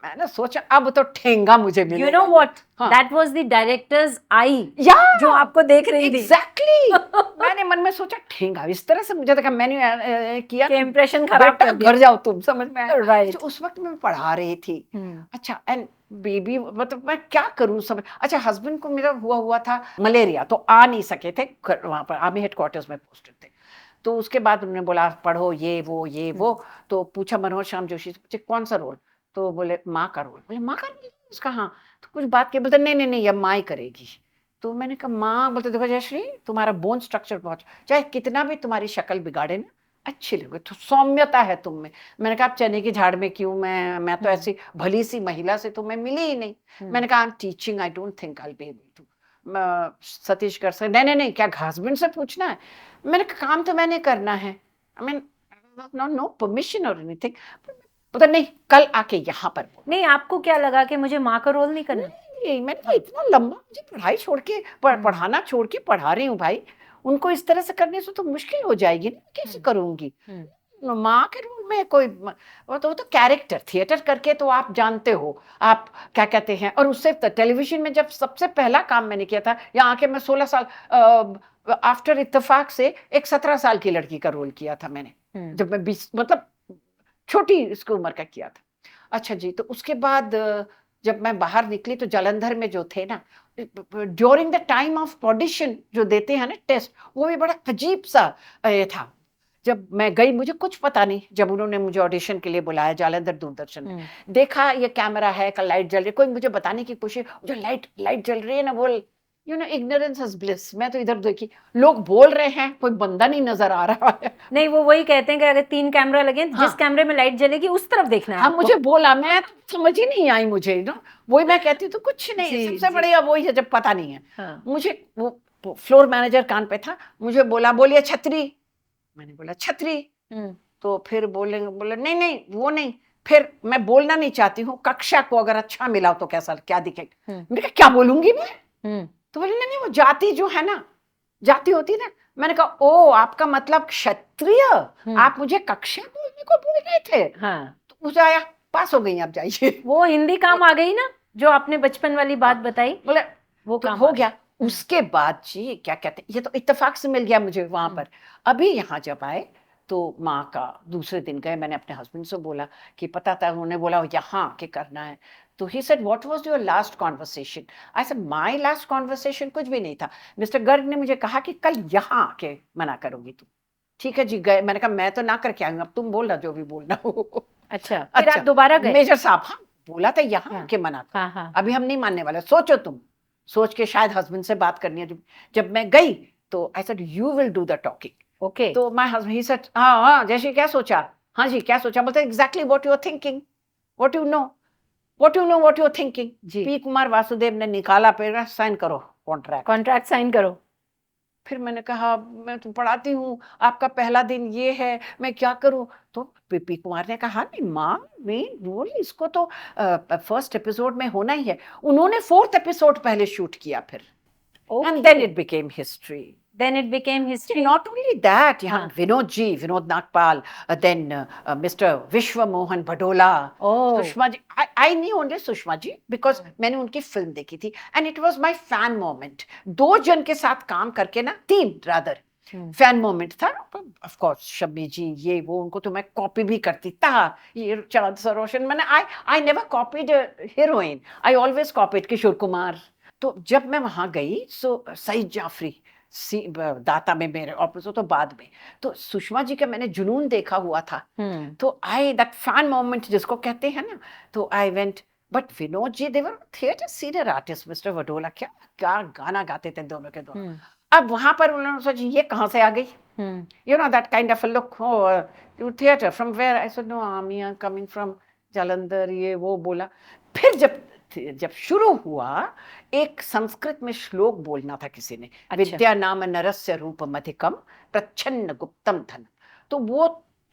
मैंने सोचा अब तो ठेंगा मुझे मिलेगा। You know what? That was the director's eye. जो आपको देख रही थी। Exactly. मैंने मन में सोचा ठेंगा, इस तरह से मुझे देखा, मैंने किया कि इम्प्रेशन खराब कर दिया। घर जाओ तुम, समझ में आया? Right. तो उस वक्त मैं पढ़ा रही थी। अच्छा, एंड बेबी, मतलब मैं क्या करूं समझ। अच्छा, हस्बैंड को मेरा हुआ था मलेरिया, तो आ नहीं सके थे वहां पर, आर्मी हेडक्वार्टर्स में पोस्टेड थे। तो उसके बाद उन्होंने बोला पढ़ो ये वो। तो पूछा मनोहर श्याम जोशी से, कौन सा रोल? तो बोले माँ का रोल। बोले माँ का रोल उसका? हाँ। तो कुछ बात के बोलते नहीं ये माँ ही करेगी। तो मैंने कहा माँ? बोलते देखो जयश्री, तुम्हारा बोन स्ट्रक्चर बहुत, चाहे कितना भी तुम्हारी शक्ल बिगाड़े ना, अच्छी लगे, तो सौम्यता है तुम में। मैंने कहा आप चने की झाड़ में क्यों, मैं तो ऐसी भली सी महिला से तो मैं मिली ही नहीं। मैंने कहा I am teaching, I don't think I will be able to. Satish कर सकते, नहीं नहीं नहीं, क्या हस्बैंड से पूछना है? मैंने कहा काम तो मैंने करना है, आई मीन नो परमिशन और एनीथिंग। पता नहीं, कल आके यहाँ पर नहीं, आपको क्या लगा कि मुझे माँ का रोल नहीं करना? नहीं, मैंने कहा इतना लंबा, मुझे पढ़ाई छोड़ के पढ़ाना छोड़ के पढ़ा रही हूँ भाई, उनको इस तरह से करने से तो मुश्किल हो जाएगी ना, कैसे करूंगी माँ के रोल में? कोई वो तो कैरेक्टर, थिएटर करके तो आप जानते हो आप क्या कहते हैं। और उससे टेलीविजन में जब सबसे पहला काम मैंने किया था, यहाँ आके मैं 16 साल आफ्टर इत्तेफाक से एक 17 साल की लड़की का रोल किया था मैंने, जब मैं 20 मतलब छोटी इसकी उम्र का किया था। अच्छा जी, तो उसके बाद जब मैं बाहर निकली तो जालंधर में जो थे ना, during the time of audition जो देते हैं ना टेस्ट, वो भी बड़ा अजीब सा था। जब मैं गई, मुझे कुछ पता नहीं, जब उन्होंने मुझे ऑडिशन के लिए बुलाया जालंधर दूरदर्शन में, देखा ये कैमरा है, कल लाइट जल रही है, कोई मुझे बताने की कोशिश, जो लाइट जल रही है ना, बोल you know ignorance is bliss. मैं तो इधर देखी, लोग बोल रहे हैं, कोई बंदा नहीं नजर आ रहा है। नहीं, वो वही कहते हैं कि अगर 3 कैमरा लगे, हाँ, जिस कैमरे में लाइट जलेगी उस तरफ देखना है। हाँ, मुझे बोला, मैं समझ ही नहीं आई मुझे ना, वही मैं कहती हूँ तो कुछ नहीं, सबसे बढ़िया वही है जब पता नहीं है। हाँ। मुझे वो फ्लोर मैनेजर कान पे था, मुझे बोला, बोलिए छतरी। मैंने बोला छतरी, तो फिर बोले नहीं नहीं वो नहीं, फिर मैं बोलना नहीं चाहती हूँ, कक्षा को अगर अच्छा मिला तो कैसा क्या दिखेगा। मैंने कहा क्या बोलूंगी मैं? तो बोले नहीं नहीं, वो जाति जो है ना, जाति होती है ना। मैंने कहा ओ, आपका मतलब क्षत्रिय, आप मुझे कक्षा बोलने को बोल रहे थे। हाँ। तो मुझे आया, पास हो गई आप जाइए। वो हिंदी काम आ गई ना, जो आपने बचपन वाली बात बताई, बोले वो तो काम हो गया। उसके बाद जी क्या कहते हैं, ये तो इत्तेफाक से मिल गया मुझे वहां पर। अभी यहाँ जब आए तो माँ का दूसरे दिन गए, मैंने अपने हस्बैंड से बोला कि पता था, उन्होंने बोला यहाँ के करना है। तो he said what was your last conversation? I said my last conversation कुछ भी नहीं था, मिस्टर गर्ग ने मुझे कहा कि कल यहाँ आके मना करोगी तुम। ठीक है जी, गए। मैंने कहा मैं तो ना करके आऊंगा, अब तुम बोलना जो भी बोलना हो। अच्छा, फिर आप दोबारा गए? मेजर साहब, हाँ बोला था यहाँ आके मना करो। हाँ। अभी हम नहीं मानने वाले, सोचो तुम। सोच के शायद हस्बैंड से बात करनी है। जब मैं गई तो I said you will do the talking. Okay. तो माय हस्बैंड ही सेड हाँ जैसे क्या सोचा? हाँ जी क्या सोचा? बोलते exactly what you are thinking, what you know what you are thinking. P Kumar Vasudev ने निकाला, पेपर साइन करो, कॉन्ट्रैक्ट साइन करो। फिर मैंने कहा मैं तो पढ़ाती हूँ, आपका पहला दिन ये है, मैं क्या करूँ? तो पी कुमार ने कहा नहीं माँ, मेन रोल इसको तो फर्स्ट एपिसोड में होना ही है। उन्होंने 4th एपिसोड पहले शूट किया फिर, and then it became history. Not only that, यहाँ Vinod Nagpal, then Mr. Vishwa Mohan Badola, Sushma ji. I knew only Sushma ji because मैंने उनकी फिल्म देखी थी, and it was my fan moment. 2 जन के साथ काम करके ना, 3 rather फैन मोमेंट था। ऑफ कोर्स शम्मी जी, ये वो, उनको तो मैं कॉपी भी करती था। ये चांद सरोशन, मैंने I never copied heroine, I always copied Kishore Kumar. तो जब मैं वहां गई सो सईद जाफरी दाता में मेरे ऑफिस, तो बाद में तो सुषमा जी का मैंने जुनून देखा हुआ था। तो आई दैट फैन मोमेंट जिसको कहते हैं ना, तो I went. But Vinod ji there theatre senior artist, mister Wadola क्या क्या गाना गाते थे दोनों के दोनों। अब वहां पर उन्होंने सोचा ये कहाँ से आ गई, you know that kind of a look, theatre from where? I said no, I am coming from Jalandhar, ये वो बोला। फिर जब शुरू हुआ, एक संस्कृत में श्लोक बोलना था किसी ने, विद्या नाम नरस्य रूप मधिकम प्रच्छन्न गुप्तम धन। तो वो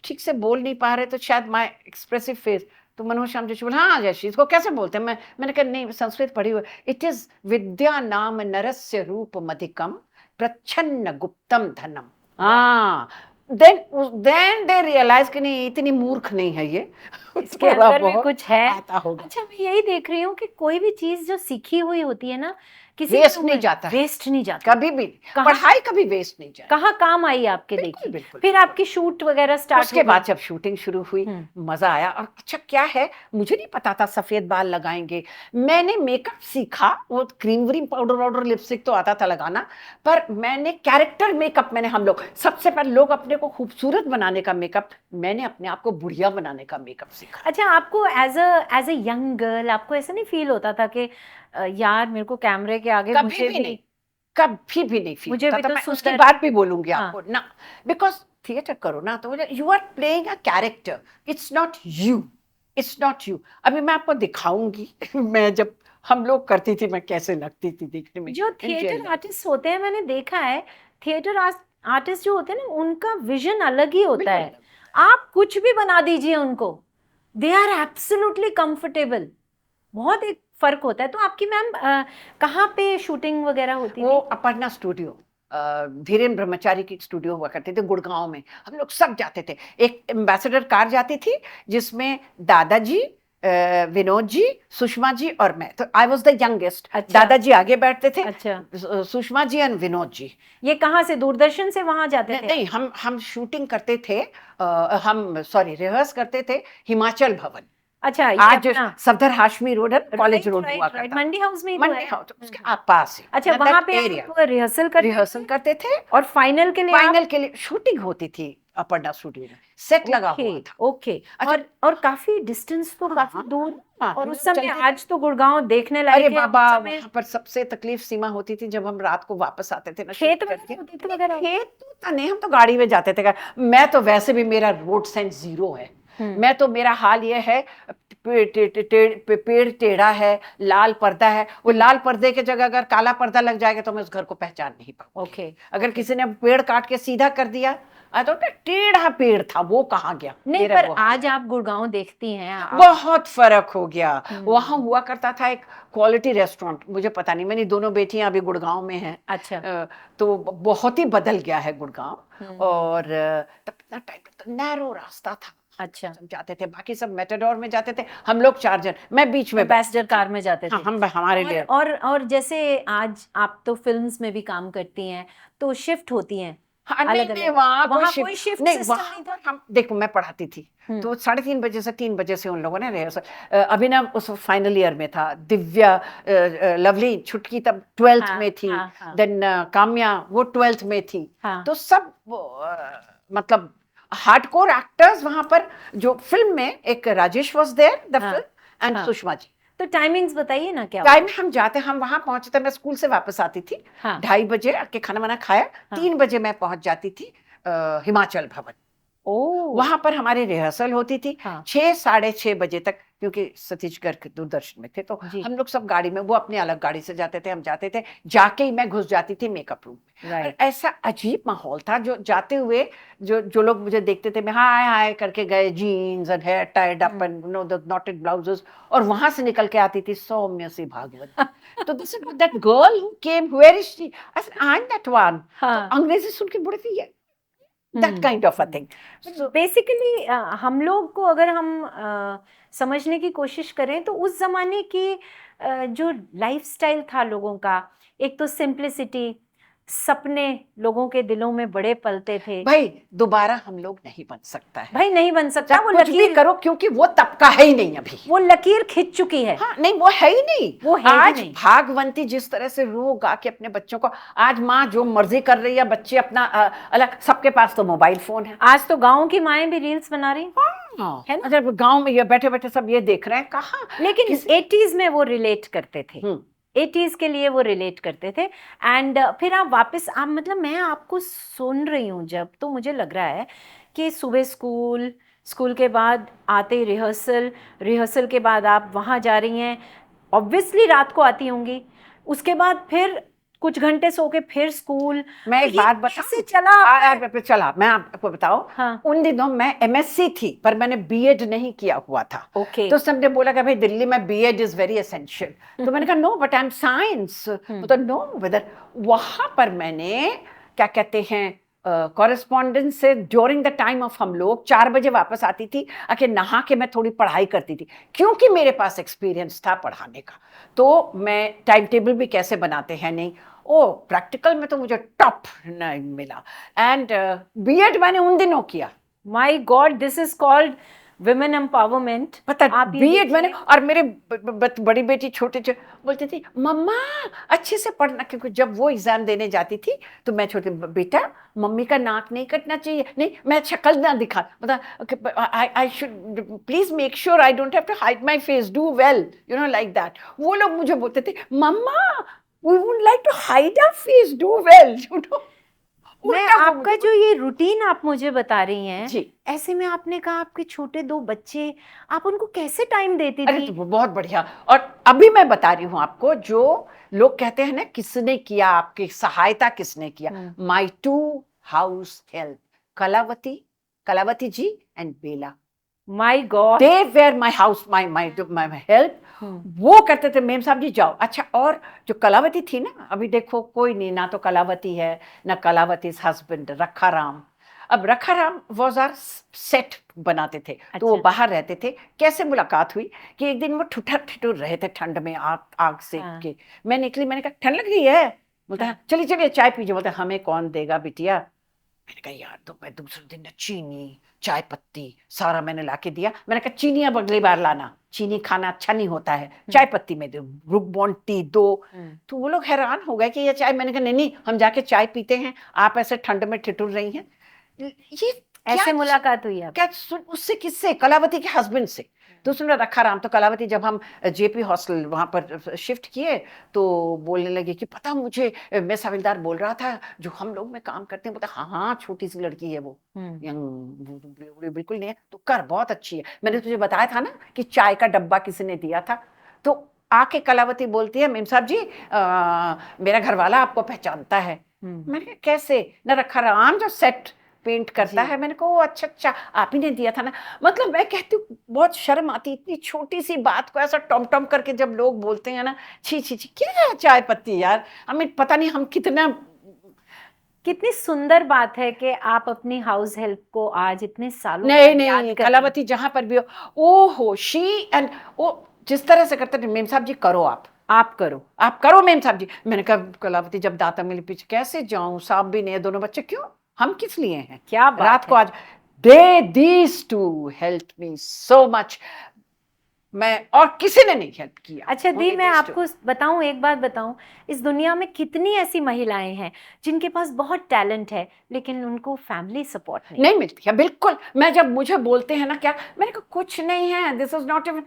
ठीक से बोल नहीं पा रहे, तो शायद माय एक्सप्रेसिव फेस, तो मनोज श्याम जी बोला हाँ जयश्री इसको कैसे बोलते हैं? मैंने कहा नहीं, संस्कृत पढ़ी हुई, इट इज विद्या नाम नरस्य रूप मधिकम प्रच्छन्न गुप्तम धनम। हाँ, then they realize कि नहीं, इतनी मूर्ख नहीं है ये, इसके अंदर में कुछ है। अच्छा, मैं यही देख रही हूँ कि कोई भी चीज जो सीखी हुई होती है ना, किसी वेस्ट नहीं जाता, कभी भी। पढ़ाई कभी वेस्ट नहीं जाती। कहाँ काम आई आपके? देखिए बिल्कुल। फिर आपकी शूट वगैरह स्टार्ट, उसके बाद जब शूटिंग शुरू हुई, मजा आया। और अच्छा क्या है, मुझे नहीं पता था सफेद बाल लगाएंगे। मैंने मेकअप सीखा, वो क्रीम व्रीम पाउडर लिपस्टिक तो आता था लगाना, पर मैंने कैरेक्टर मेकअप, हम लोग सबसे पहले लोग अपने को खूबसूरत बनाने का मेकअप, मैंने अपने आप को बुढ़िया बनाने का मेकअप सीखा। अच्छा, आपको एज अ यंग गर्ल आपको ऐसा नहीं फील होता था कि यार मेरे को कैमरे के आगे कभी भी नहीं फील मुझे होता भी था। मैं उसकी बात भी बोलूंगी आपको ना, बिकॉज थिएटर करो ना तो you are playing a character, it's not you. अभी मैं आपको दिखाऊंगी मैं जब हम लोग करती थी, मैं कैसे लगती थी देखने में। जो थिएटर आर्टिस्ट होते हैं, मैंने देखा है थिएटर आर्टिस्ट जो होते हैं ना, उनका विजन अलग ही होता है। आप कुछ भी बना दीजिए उनको, दे आर एब्सोल्युटली कंफर्टेबल। बहुत एक फर्क होता है। तो आपकी मैम कहाँ पे शूटिंग वगैरह होती वो थी? अपर्णा स्टूडियो, धीरेन ब्रह्मचारी की स्टूडियो हुआ करते थे गुड़गांव में। हम लोग सब जाते थे। एक एम्बेसडर कार जाती थी जिसमें दादाजी, विनोद जी, सुषमा जी और मैं। तो आई वॉज द यंगेस्ट। अच्छा। दादाजी आगे बैठते थे, अच्छा। सुषमा जी एंड विनोद जी। ये कहाँ से, दूरदर्शन से वहां जाते थे? नहीं, हम शूटिंग करते थे, हम सॉरी रिहर्स करते थे हिमाचल भवन। अच्छा, ये आज अपना सफदर हाशमी रोड है, कॉलेज रोड हुआ राइट, करता। मंडी हाउस में ही तो मंडी है। हाउस उसके पास ही। अच्छा, वहां पे आप रिहर्सल करते थे और फाइनल के लिए फाइनल के लिए शूटिंग होती थी अपर्णा स्टूडियो में। सेट लगा हुआ था। ओके। अच्छा, और काफी डिस्टेंस तो काफी दूर। हाँ, और हम उस लोग समय चलते आज तो गुड़गांव देखने लायक अरे है। बाबा, उस समय वहां पर सबसे तकलीफ सीमा होती थी जब हम रात को वापस आते थे ना खेत शूट करके। होते थे वगैरह? खेत तो नहीं, हम तो गाड़ी में जाते थे। मैं तो वैसे भी मेरा रोड सेंस जीरो है। मैं तो, मेरा हाल ये है, पेड़ टेढ़ा है, लाल पर्दा है, वो लाल पर्दे की जगह अगर काला पर्दा लग जाएगा तो मैं उस घर को पहचान नहीं पाऊंगी। ओके। अगर किसी ने पेड़ काट के सीधा कर दिया, तो टेढ़ा पेड़ था, वो कहाँ गया? नहीं, पर आज आप गुड़गांव देखती हैं, बहुत फर्क हो गया। वहां हुआ करता था एक क्वालिटी रेस्टोरेंट, मुझे पता नहीं, मेरी दोनों बेटियां अभी गुड़गांव में हैं। अच्छा। तो बहुत ही बदल गया है गुड़गांव। और तब इतना टाइम नैरो रास्ता था। अच्छा। सब जाते थे, बाकी सब मेटाडोर में जाते थे, हम लोग 4 जन, मैं बीच में पैसेंजर कार में जाते थे। हाँ, हम हमारे लिए। और जैसे आज आप तो फिल्म्स में भी काम करती हैं, तो शिफ्ट होती हैं अलग अलग। वहाँ कोई शिफ्ट नहीं, सिस्टम वहाँ नहीं था? हम देखो, मैं पढ़ाती थी तो 3:30 बजे से 3 बजे से उन लोगों ने रिहर्सल। अभिनव उस फाइनल ईयर में था, दिव्या, लवली छुटकी तब 12th में थी। देन काम्या वो 12th में थी। तो सब मतलब हार्डकोर एक्टर्स वहां पर, जो फिल्म में एक Rajesh was there the film and Sushma ji. तो टाइमिंग्स बताइए ना क्या? टाइम हम जाते, हम वहां पहुंचते थे, मैं स्कूल से वापस आती थी 2:30 बजे, आके खाना वाना खाया, 3 बजे मैं पहुंच जाती थी हिमाचल भवन। वहां पर हमारी रिहर्सल होती थी 6 साढ़े 6 बजे तक, क्योंकि सतीश गर्ग दूरदर्शन में थे। तो हम लोग सब गाड़ी में, वो अपने अलग गाड़ी से जाते थे, हम जाते थे, जाके ही मैं घुस जाती थी मेकअप रूम में। ऐसा अजीब माहौल था, जो जाते हुए जो लोग मुझे देखते थे, मैं हाय हाय करके गए, jeans and hair tied up and no the knotted blouses, और वहां से निकल के आती थी सौम्य सी भागवत। तो this is that girl who came, where is she? I am that one. अंग्रेजी सुन के बोले थे, that kind of a thing. So basically हम लोग को अगर हम समझने की कोशिश करें तो उस जमाने की जो लाइफस्टाइल था लोगों का, एक तो सिंप्लिसिटी, सपने लोगों के दिलों में बड़े पलते थे। भाई दोबारा हम लोग नहीं बन सकता है, भाई नहीं बन सकता। वो कुछ भी करो, क्योंकि वो तबका है ही नहीं अभी, वो लकीर खिंच चुकी है। हाँ, नहीं वो है ही नहीं। वो है आज नहीं। भागवंती जिस तरह से रो गा के अपने बच्चों को, आज माँ जो मर्जी कर रही है, बच्चे अपना अलग, सबके पास तो मोबाइल फोन है। आज तो गाँव की माएं भी रील्स बना रही है ना। जब गाँव में ये बैठे बैठे सब ये देख रहे हैं, कहाँ। लेकिन 80s में वो रिलेट करते थे, 80s के लिए वो रिलेट करते थे। एंड फिर आप वापस, आप मतलब मैं आपको सुन रही हूँ जब, तो मुझे लग रहा है कि सुबह स्कूल के बाद आते रिहर्सल के बाद आप वहाँ जा रही हैं, ऑब्वियसली रात को आती होंगी, उसके बाद फिर कुछ घंटे सो के फिर स्कूल। मैं एक बात चला मैं आपको बताऊं, उन दिनों मैं MSc थी, पर मैंने B.Ed नहीं किया हुआ था। तो सबने बोला कि भाई दिल्ली में B.Ed इज वेरी एसेंशियल। तो मैंने कहा no, but I am science. तो नो वेदर, वहां पर मैंने क्या कहते हैं, कॉरेस्पॉन्डेंस से ड्यूरिंग द टाइम ऑफ, हम लोग 4 बजे वापस आती थी, आके नहा के मैं थोड़ी पढ़ाई करती थी, क्योंकि मेरे पास एक्सपीरियंस था पढ़ाने का। तो मैं टाइम टेबल भी कैसे बनाते हैं, नहीं प्रैक्टिकल में तो मुझे टॉप नहीं मिला। एंड B.Ed मैंने उन दिनों किया। My God, this is called women empowerment. पता B.Ed मैंने, और मेरे बड़ी बेटी छोटे बोलती थी मम्मा अच्छे से पढ़ना, क्योंकि जब वो एग्जाम देने जाती थी तो मैं छोटी, बेटा मम्मी का नाक नहीं कटना चाहिए, नहीं मैं शक्ल ना दिखा, मतलब I should please make sure I don't have to hide my face, do well, you know like that. वो लोग मुझे बोलते थे mamma we would like to hide our face, do well, you know. उल्टा आपका जो ये रूटीन आप मुझे बता रही हैं, जी, ऐसे में आपने कहा आपके छोटे 2 बच्चे, आप उनको कैसे टाइम देती अरे थी? तो बहुत बढ़िया। और अभी मैं बता रही हूँ आपको, जो लोग कहते हैं ना किसने किया आपकी सहायता, किसने किया, my 2 house help, Kalavati ji and Bela. My god, they were my house my help. वो करते थे मेम साहब जी जाओ। अच्छा, और जो कलावती थी ना, अभी देखो कोई नहीं, ना तो कलावती है ना कलावती हस्बैंड रखा राम। अब रखा राम वॉज आर सेट बनाते थे। तो वो बाहर रहते थे। कैसे मुलाकात हुई कि एक दिन वो ठुठर ठिठुर रहे थे ठंड में, आग सेक के। मैं निकली, मैंने कहा ठंड लग रही है? बोलता है चलिए चलिए चाय पीजिए। बोलता हमें कौन देगा बिटिया। मैंने कहा यार, तो मैं दूसरे दिन चीनी चाय पत्ती सारा मैंने लाके दिया। मैंने कहा चीनी अब अगली बार लाना, चीनी खाना अच्छा नहीं होता है, चाय पत्ती में दो, ब्रुक बॉन्ड टी दो। तो वो लोग हैरान हो गए कि ये चाय। मैंने कहा नहीं नहीं, हम जाके चाय पीते हैं, आप ऐसे ठंड में ठिठुर रही हैं। ये ऐसे मुलाकात हुई आप? क्या उससे, किससे? कलावती के हस्बैंड से। तो उसने रखा राम। तो कलावती जब हम जेपी हॉस्टल वहां पर शिफ्ट किए तो बोलने लगे कि पता मुझे मिस हविलदार बोल रहा था जो हम लोग में काम करते हैं। बोलते हाँ हाँ, छोटी सी लड़की है वो, यंग बिल्कुल नहीं है, तो कर बहुत अच्छी है। मैंने तुझे बताया था ना कि चाय का डब्बा किसी ने दिया था। तो आके कलावती बोलती है मेम साहब जी, मेरा घर वाला आपको पहचानता है। मैंने कहा कैसे? न रखा राम जो सेट पेंट करता है। मैंने कहा अच्छा अच्छा, आप ही ने दिया था ना। मतलब मैं कहती हूँ बहुत शर्म आती, इतनी छोटी सी बात को ऐसा टॉम टॉम करके जब लोग बोलते हैं ना, छी छी छी, क्या है चाय पत्ती यार। हमें पता नहीं हम कितनी सुंदर बात है कि आप अपनी हाउस हेल्प को आज इतने सालों नहीं बाद याद नहीं, करती हैं। कलावती जहां पर भी हो, ओ हो शी एंड वो जिस तरह से करते थे, मेम साहब जी करो, आप करो मेम साहब जी। मैंने कहा कलावती जब दाता मिली पीछे कैसे जाऊं, साहब भी नहीं है, दोनों बच्चे, क्यों, हम किस लिए हैं? क्या बात रात है। को आज they these two help me so much. मैं और किसी ने नहीं हेल्प किया। अच्छा दी, मैं आपको बताऊं, एक बात बताऊं, इस दुनिया में कितनी ऐसी महिलाएं हैं जिनके पास बहुत टैलेंट है लेकिन उनको फैमिली सपोर्ट नहीं मिलती है। बिल्कुल, मैं जब मुझे बोलते हैं ना क्या, मैंने कहा कुछ नहीं है, दिस इज नॉट इवन।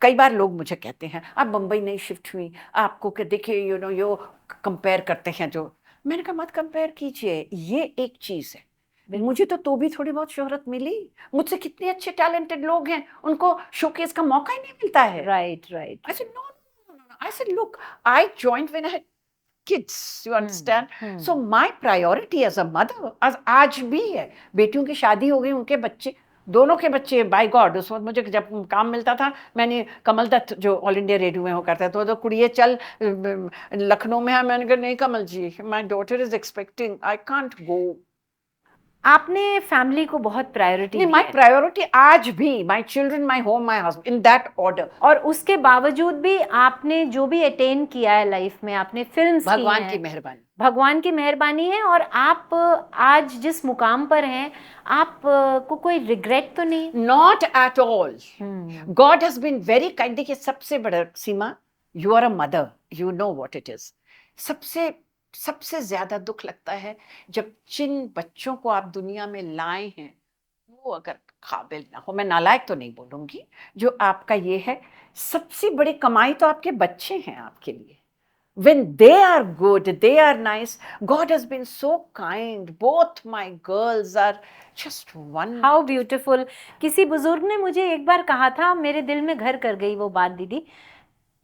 कई बार लोग मुझे कहते हैं आप बम्बई नहीं शिफ्ट हुई, आपको क्या देखिए यो कंपेयर करते हैं जो। मैंने कहा मत कंपेयर कीजिए, ये एक चीज है। मुझे तो भी थोड़ी बहुत शोहरत मिली। मुझसे कितने अच्छे टैलेंटेड लोग हैं, उनको शोकेस का मौका ही नहीं मिलता है। Right. I said, no. I said, look, I joined when I had kids, you understand? So my priority as a mother, आज भी है। बेटियों की शादी हो गई, उनके बच्चे, दोनों के बच्चे, बाय गॉड। उस वक्त मुझे जब काम मिलता था, मैंने कमल दत्त जो ऑल इंडिया रेडियो में वो करता था, तो कुड़िए चल लखनऊ में है। मैंने कहा नहीं Kamal ji, my daughter is expecting, I can't go. आपने फैमिली को बहुत प्रायोरिटी दी है। माय प्रायोरिटी आज भी, my children, my home, my husband, in that order. और उसके बावजूद भी आपने जो भी अटेन किया है लाइफ में, आपने फिल्म्स की हैं, भगवान की मेहरबानी, भगवान की मेहरबानी है। और आप आज जिस मुकाम पर हैं, आप को कोई रिग्रेट तो नहीं? Not at all. God has been very kind. देखिए सबसे बड़ा Seema, you are a mother, you know what it is. सबसे ज्यादा दुख लगता है जब जिन बच्चों को आप दुनिया में लाए हैं वो अगर काबिल ना हो। मैं नालायक तो नहीं बोलूंगी, जो आपका ये है, सबसे बड़ी कमाई तो आपके बच्चे हैं आपके लिए। When they are good, they are nice. God has been so kind. Both my girls are just one. How beautiful. किसी बुजुर्ग ने मुझे एक बार कहा था, मेरे दिल में घर कर गई वो बात दीदी,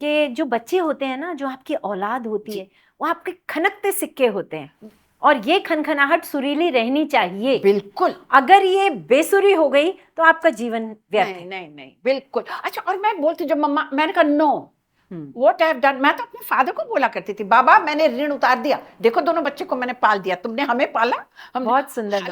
कि जो बच्चे होते हैं ना, जो आपकी औलाद होती है, वो आपके खनकते सिक्के होते हैं, और ये खनखनाहट सुरीली रहनी चाहिए। बिल्कुल। अगर ये बेसुरी हो गई तो आपका जीवन व्यर्थ है। नहीं बिल्कुल। अच्छा, और मैं बोलती जब मम्मा, मैंने कहा no, What I have done, मैं तो अपने फादर को बोला करती थी, बाबा मैंने ऋण उतार दिया, देखो दोनों बच्चे को मैंने पाल दिया, तुमने हमें पाला। हम बहुत सुंदर।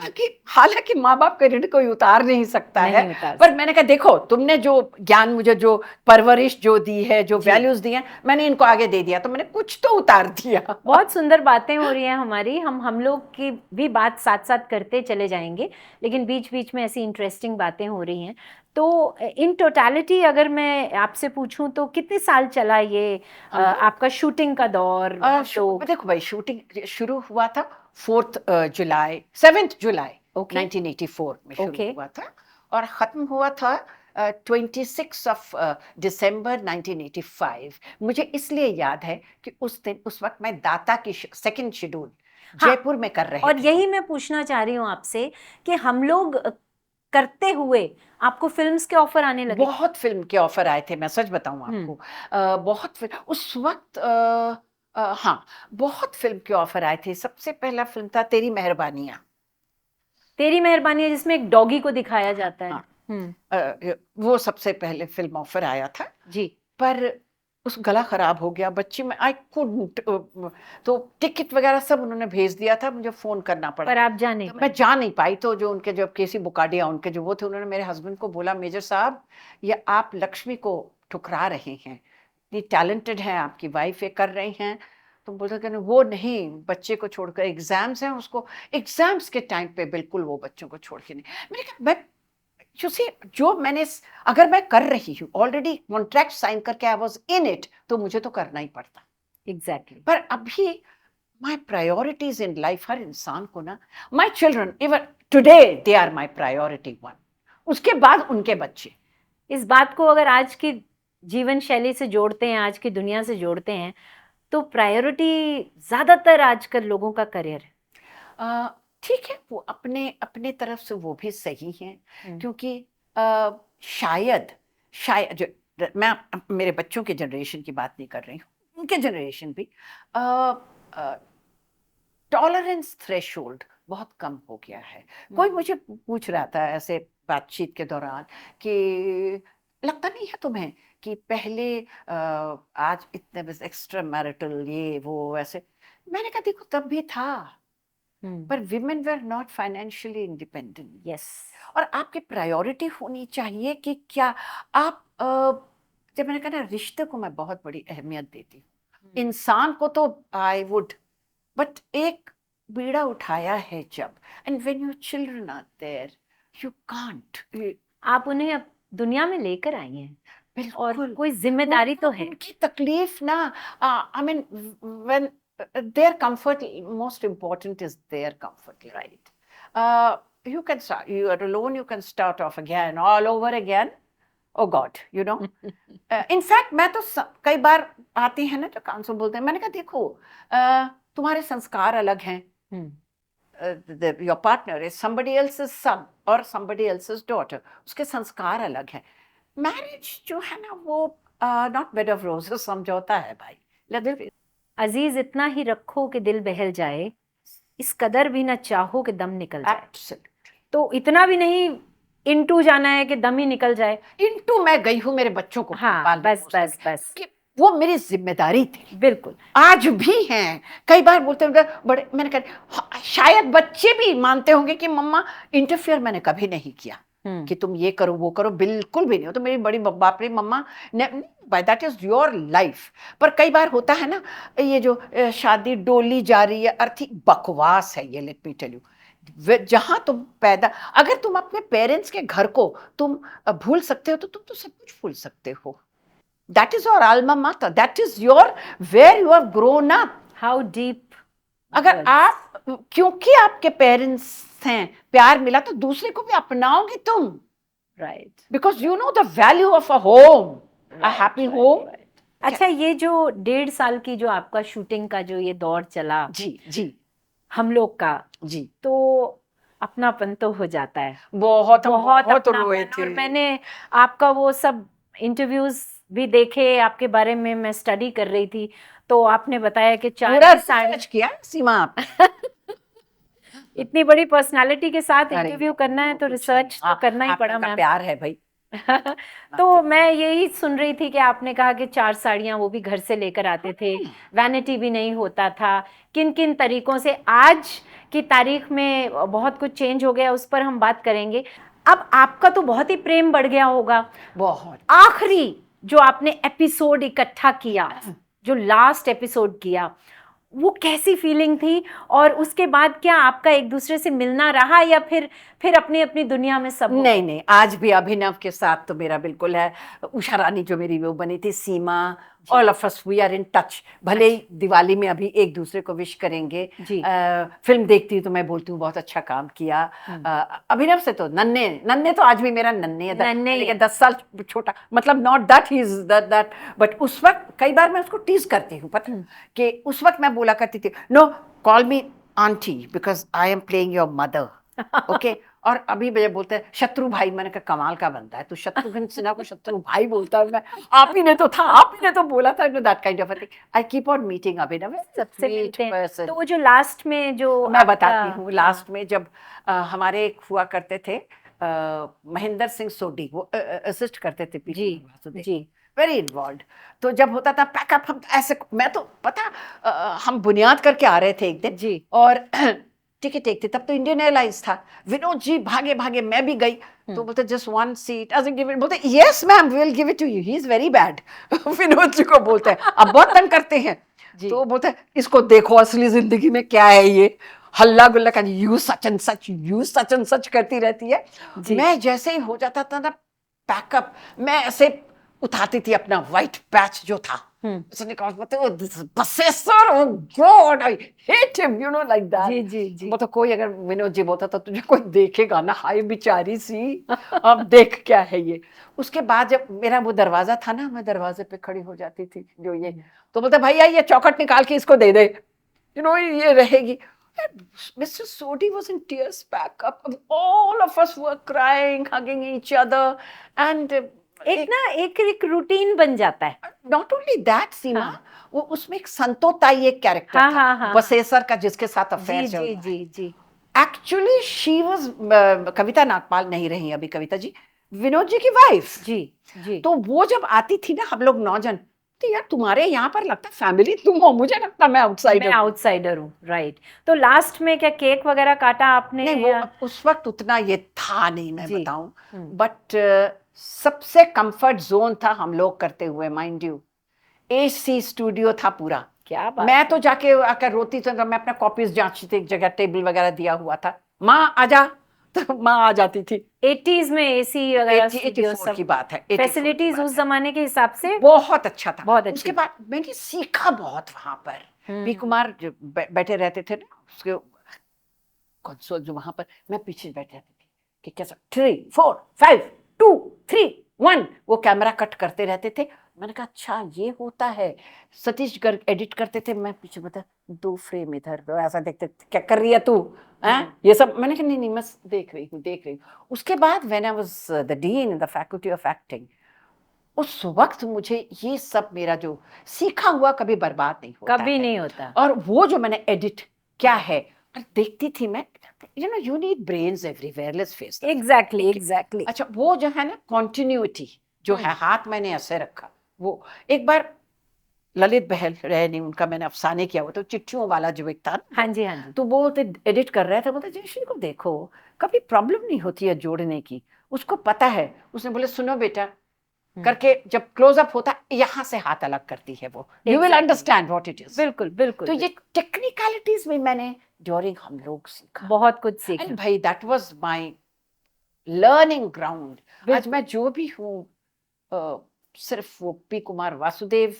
हालांकि माँ बाप का ऋण कोई उतार नहीं सकता है, पर मैंने कहा देखो तुमने जो ज्ञान मुझे, जो परवरिश जो दी है, जो वैल्यूज दी हैं, मैंने इनको आगे दे दिया, तो मैंने कुछ तो उतार दिया। बहुत सुंदर बातें हो रही हैं हमारी, हम लोग की भी बात साथ साथ करते चले जाएंगे, लेकिन बीच बीच में ऐसी इंटरेस्टिंग बातें हो रही हैं। तो इन टोटलिटी अगर मैं आपसे पूछूं तो कितने साल चला ये आपका शूटिंग का दौर? तो देखो भाई, शूटिंग शुरू हुआ था 7 जुलाई 1984 में शुरू हुआ था, और खत्म हुआ था 26 दिसंबर 1985। मुझे इसलिए याद है कि उस दिन, उस वक्त मैं दाता की सेकंड शेड्यूल जयपुर में कर रहे और थे। यही मैं पूछना चाह रही हूँ आपसे कि हम लोग करते हुए आपको फिल्म्स के ऑफर आने लगे? बहुत फिल्म के ऑफर आए थे, मैं सच बताऊं आपको। बहुत फिल्म उस वक्त हाँ, बहुत फिल्म के ऑफर आए थे। सबसे पहला फिल्म था तेरी मेहरबानियां। तेरी मेहरबानी है, जिसमें एक डॉगी को दिखाया जाता है। हाँ, वो सबसे पहले फिल्म ऑफर आया था जी। पर उस गला खराब हो गया बच्ची में, आई कुडंट, तो टिकट वगैरह सब उन्होंने भेज दिया था, मुझे फोन करना पड़ा, पर आप जा नहीं तो मैं जा नहीं पाई। तो जो उनके जो केसी बुकाडिया उनके जो वो थे, उन्होंने मेरे हस्बैंड को बोला, मेजर साहब ये आप लक्ष्मी को ठुकरा रहे हैं, इतनी टैलेंटेड हैं आपकी वाइफ, ये कर रही हैं। तो बोलते कि वो नहीं, बच्चे को छोड़कर, एग्जाम्स हैं उसको, एग्जाम्स के टाइम पे बिल्कुल वो बच्चों को छोड़ के नहीं। मैंने कहा मैं जो मैंने, अगर मैं कर रही हूँ ऑलरेडी कॉन्ट्रैक्ट साइन करके, आई वाज इन इट, तो मुझे तो करना ही पड़ता। एग्जैक्टली। पर अभी माय प्रायोरिटीज इन लाइफ, हर इंसान को ना, my children even today they are my priority one, उसके बाद उनके बच्चे। इस बात को अगर आज की जीवन शैली से जोड़ते हैं, आज की दुनिया से जोड़ते हैं, तो प्रायोरिटी ज्यादातर आजकल लोगों का करियर है। ठीक है, वो अपने अपने तरफ से वो भी सही है, क्योंकि शायद शायद जो मैं मेरे बच्चों के जनरेशन की बात नहीं कर रही हूँ, उनके जनरेशन भी टॉलरेंस थ्रेशोल्ड बहुत कम हो गया है। कोई मुझे पूछ रहा था ऐसे बातचीत के दौरान कि लगता नहीं है तुम्हें कि पहले आज इतने बस एक्स्ट्रा मैरिटल ये वो ऐसे। मैंने कहा देखो तब भी था, पर women were not financially independent. Yes. और आपकी प्रायोरिटी होनी चाहिए कि क्या आप जब मैंने कहा ना, रिश्ते को मैं बहुत बड़ी अहमियत देती हूँ, इंसान को तो आई वुड, बट एक बीड़ा उठाया है जब, and when your children are there you can't, आप उन्हें अब दुनिया में लेकर आई हैं और कोई जिम्मेदारी तो है। उनकी तकलीफ ना, I mean when their comfort, most important is their comfort, right? You can start, you are alone, you can start off again, all over again. Oh God, you know. In fact, मैं तो कई बार आती है ना जो council बोलते हैं, मैंने कहा देखो तुम्हारे संस्कार अलग हैं, your partner is somebody else's son or somebody else's daughter, उसके संस्कार अलग हैं। मैरिज जो है ना वो not bed of roses समझौता है भाई। अजीज इतना ही रखो कि दिल बहल जाए, इस कदर भी ना चाहो कि दम निकल जाए। Absolutely. तो इतना भी नहीं इनटू जाना है कि दम ही निकल जाए। इनटू मैं गई हूँ मेरे बच्चों को हाँ, बस बस बस, वो मेरी जिम्मेदारी थी। बिल्कुल, आज भी हैं। कई बार बोलते हैं बड़े, मैंने कहा शायद बच्चे भी मानते होंगे कि मम्मा इंटरफेयर मैंने कभी नहीं किया कि तुम ये करो वो करो, बिल्कुल भी नहीं। हो तो मेरी बड़ी बाप रे mamma, by that is your life. पर कई बार होता है ना, ये जो शादी डोली जा रही है, अर्थी बकवास है ये, लेट मी टेल यू। जहां तुम पैदा, अगर तुम अपने पेरेंट्स के घर को तुम भूल सकते हो तो तुम तो सब कुछ भूल सकते हो। That is your alma mater, that is your where you have grown up. How deep. अगर आप, क्योंकि आपके पेरेंट्स हैं, प्यार मिला, तो दूसरे को भी अपनाओगे तुम, right, because you know the value of a home, a happy home. अच्छा, ये जो 1.5 साल की जो आपका शूटिंग का जो ये दौर चला, जी जी हम लोग का, जी, तो अपनापन तो हो जाता है, बहुत बहुत रोए अपनापन। थे। और मैंने आपका वो सब इंटरव्यूज भी देखे, आपके बारे में मैं स्टडी कर रही थी, तो आपने बताया कि पूरा रिसर्च किया सीमा आपने। इतनी बड़ी पर्सनालिटी के साथ इंटरव्यू करना है तो रिसर्च तो करना ही पड़ा मैम। प्यार है भाई। तो मैं यही सुन रही थी कि आपने कहा कि 4 साड़ियां वो भी घर से लेकर आते थे, वैनिटी भी नहीं होता था। किन किन तरीकों से आज की तारीख में बहुत कुछ चेंज हो गया, उस पर हम बात करेंगे। अब आपका तो बहुत ही प्रेम बढ़ गया होगा। बहुत। आखिरी जो आपने एपिसोड इकट्ठा किया, जो लास्ट एपिसोड किया, वो कैसी फीलिंग थी? और उसके बाद क्या आपका एक दूसरे से मिलना रहा, या फिर अपनी अपनी दुनिया में सब? नहीं, आज भी अभिनव के साथ तो मेरा बिल्कुल है। उषा रानी जो मेरी वो बनी थी, Seema, all of us we are in touch. भले ही दिवाली में अभी एक दूसरे को विश करेंगे। फिल्म देखती हूँ तो मैं बोलती हूँ बहुत अच्छा काम किया। अभिनव से तो नन्हे तो आज भी मेरा नन्हे है, 10 साल छोटा, मतलब not that he is that, but उस वक्त कई बार मैं उसको टीज करती हूँ, पता कि उस वक्त मैं बोला करती थी, no call me aunty because I am playing your mother, okay. और अभी मुझे बोलते हैं शत्रु भाई, मैंने कहा कमाल का बनता है, तो शत्रुघ्न सिन्हा को शत्रु भाई बोलता है, मैं आप ही ने तो था, आप ही ने तो बोला था, that kind of a thing. I keep on meeting Abhinav, सबसे मिलते हैं। तो वो जो लास्ट में जो मैं बताती हूँ, लास्ट में जब हमारे एक हुआ करते थे महेंद्र सिंह सोडी, वो असिस्ट करते थे जी जी, वेरी इन्वॉल्व। तो जब होता था पैकअप, हम ऐसे, मैं तो पता हम बुनियाद करके आ रहे थे एक दिन जी, और टिकट एक थी, तब तो इंडियन एयरलाइंस था, विनोद जी भागे भागे, मैं भी गई, तो बोलते जस्ट वन सीट, बोलते yes ma'am we will give it to you, he is very bad. Vinod ji को बोलते हैं, अब बहुत तंग करते हैं, तो बोलते हैं इसको देखो असली जिंदगी में क्या है, ये हल्ला गुल्ला का you such and such, you such and such करती रहती है। मैं जैसे ही हो जाता था ना पैकअप, मैं ऐसे उठाती थी अपना व्हाइट पैच जो था, उसने कहा possessor, oh God I hate him, you know like that. जी जी जी, मतलब कोई अगर विनोद जी बोलता था तुझे कोई देखेगा ना, हाय बेचारी सी, अब देख क्या है ये। उसके बाद जब मेरा वो दरवाजा था ना, मैं दरवाजे पे खड़ी हो जाती थी जो ये, तो बोलता भैया ये चौखट निकाल के इसको दे दे, यू नो ये रहेगी। Mr. Sodi was in tears back up. All of us were crying, hugging each other, and एक रूटीन बन जाता है। नॉट ओनली दैट सीमा, वो उसमें एक संतोताई एक कैरेक्टर था बसेसर का, जिसके साथ अफेयर चल रहा है। जी जी, एक्चुअली शी वाज, कविता नागपाल नहीं रही अभी, कविता जी विनोद जी की वाइफ जी जी। तो वो जब आती थी ना, हम लोग 9 जन, तो यार तुम्हारे यहाँ पर लगता फैमिली तुम हो, मुझे लगता मैं आउटसाइडर हूँ, राइट। तो लास्ट में क्या केक वगैरह काटा आपने? नहीं, वो उस वक्त उतना ये था नहीं, मैं बताऊं, बट सबसे कंफर्ट जोन था हम लोग करते हुए, माइंड यू, एसी स्टूडियो था पूरा। क्या बात, मैं तो जाके आकर रोती थी, मैं अपना कॉपीज जांचती थी, एक जगह टेबल वगैरह दिया हुआ था, माँ आजा, तो माँ आ जाती थी। 80s में एसी वगैरह 84 की बात है, फैसिलिटीज उस जमाने के हिसाब से बहुत अच्छा था, बहुत अच्छी। उसके बाद मैंने सीखा बहुत वहां पर। पी कुमार बैठे रहते थे ना उसके कंसोल जो वहां पर, मैं पीछे बैठ जाती थी कि कैसा 3 4 5 2 3 1, वो कैमरा कट करते रहते थे। मैंने कहा अच्छा ये होता है। सतीश गर्ग एडिट करते थे, मैं पीछे बता 2 फ्रेम इधर, तो ऐसा देखते क्या कर रही है तू, ये सब। मैंने कहा नहीं मैं देख रही हूँ। उसके बाद when I was the dean in the faculty of acting, उस वक्त मुझे ये सब मेरा जो सीखा हुआ कभी बर्बाद नहीं होता, कभी नहीं होता। और वो जो मैंने एडिट क्या है और देखती थी मैं, you know you need brains everywhere, let's face it. Exactly. अच्छा वो जो है ना कॉन्टिन्यूटी जो है, हाथ मैंने ऐसे रखा। वो एक बार ललित बहल रहे नहीं, उनका मैंने अफसाने किया, वो तो चिट्ठियों वाला जो एक था, हाँ जी, तो वो एडिट कर रहे थे, बोलते जयश्री को देखो कभी प्रॉब्लम नहीं होती है जोड़ने की, उसको पता है। उसने बोले सुनो बेटा करके, जब क्लोजअप होता यहाँ से हाथ अलग करती है वो, you will understand what it is. बिल्कुल बिल्कुल। तो ये टेक्निकलिटीज में मैंने ड्यूरिंग हम लोग सीखा, बहुत कुछ सीखा भाई, that was my learning ground. आज मैं जो भी हूँ सिर्फ वो पी कुमार वासुदेव,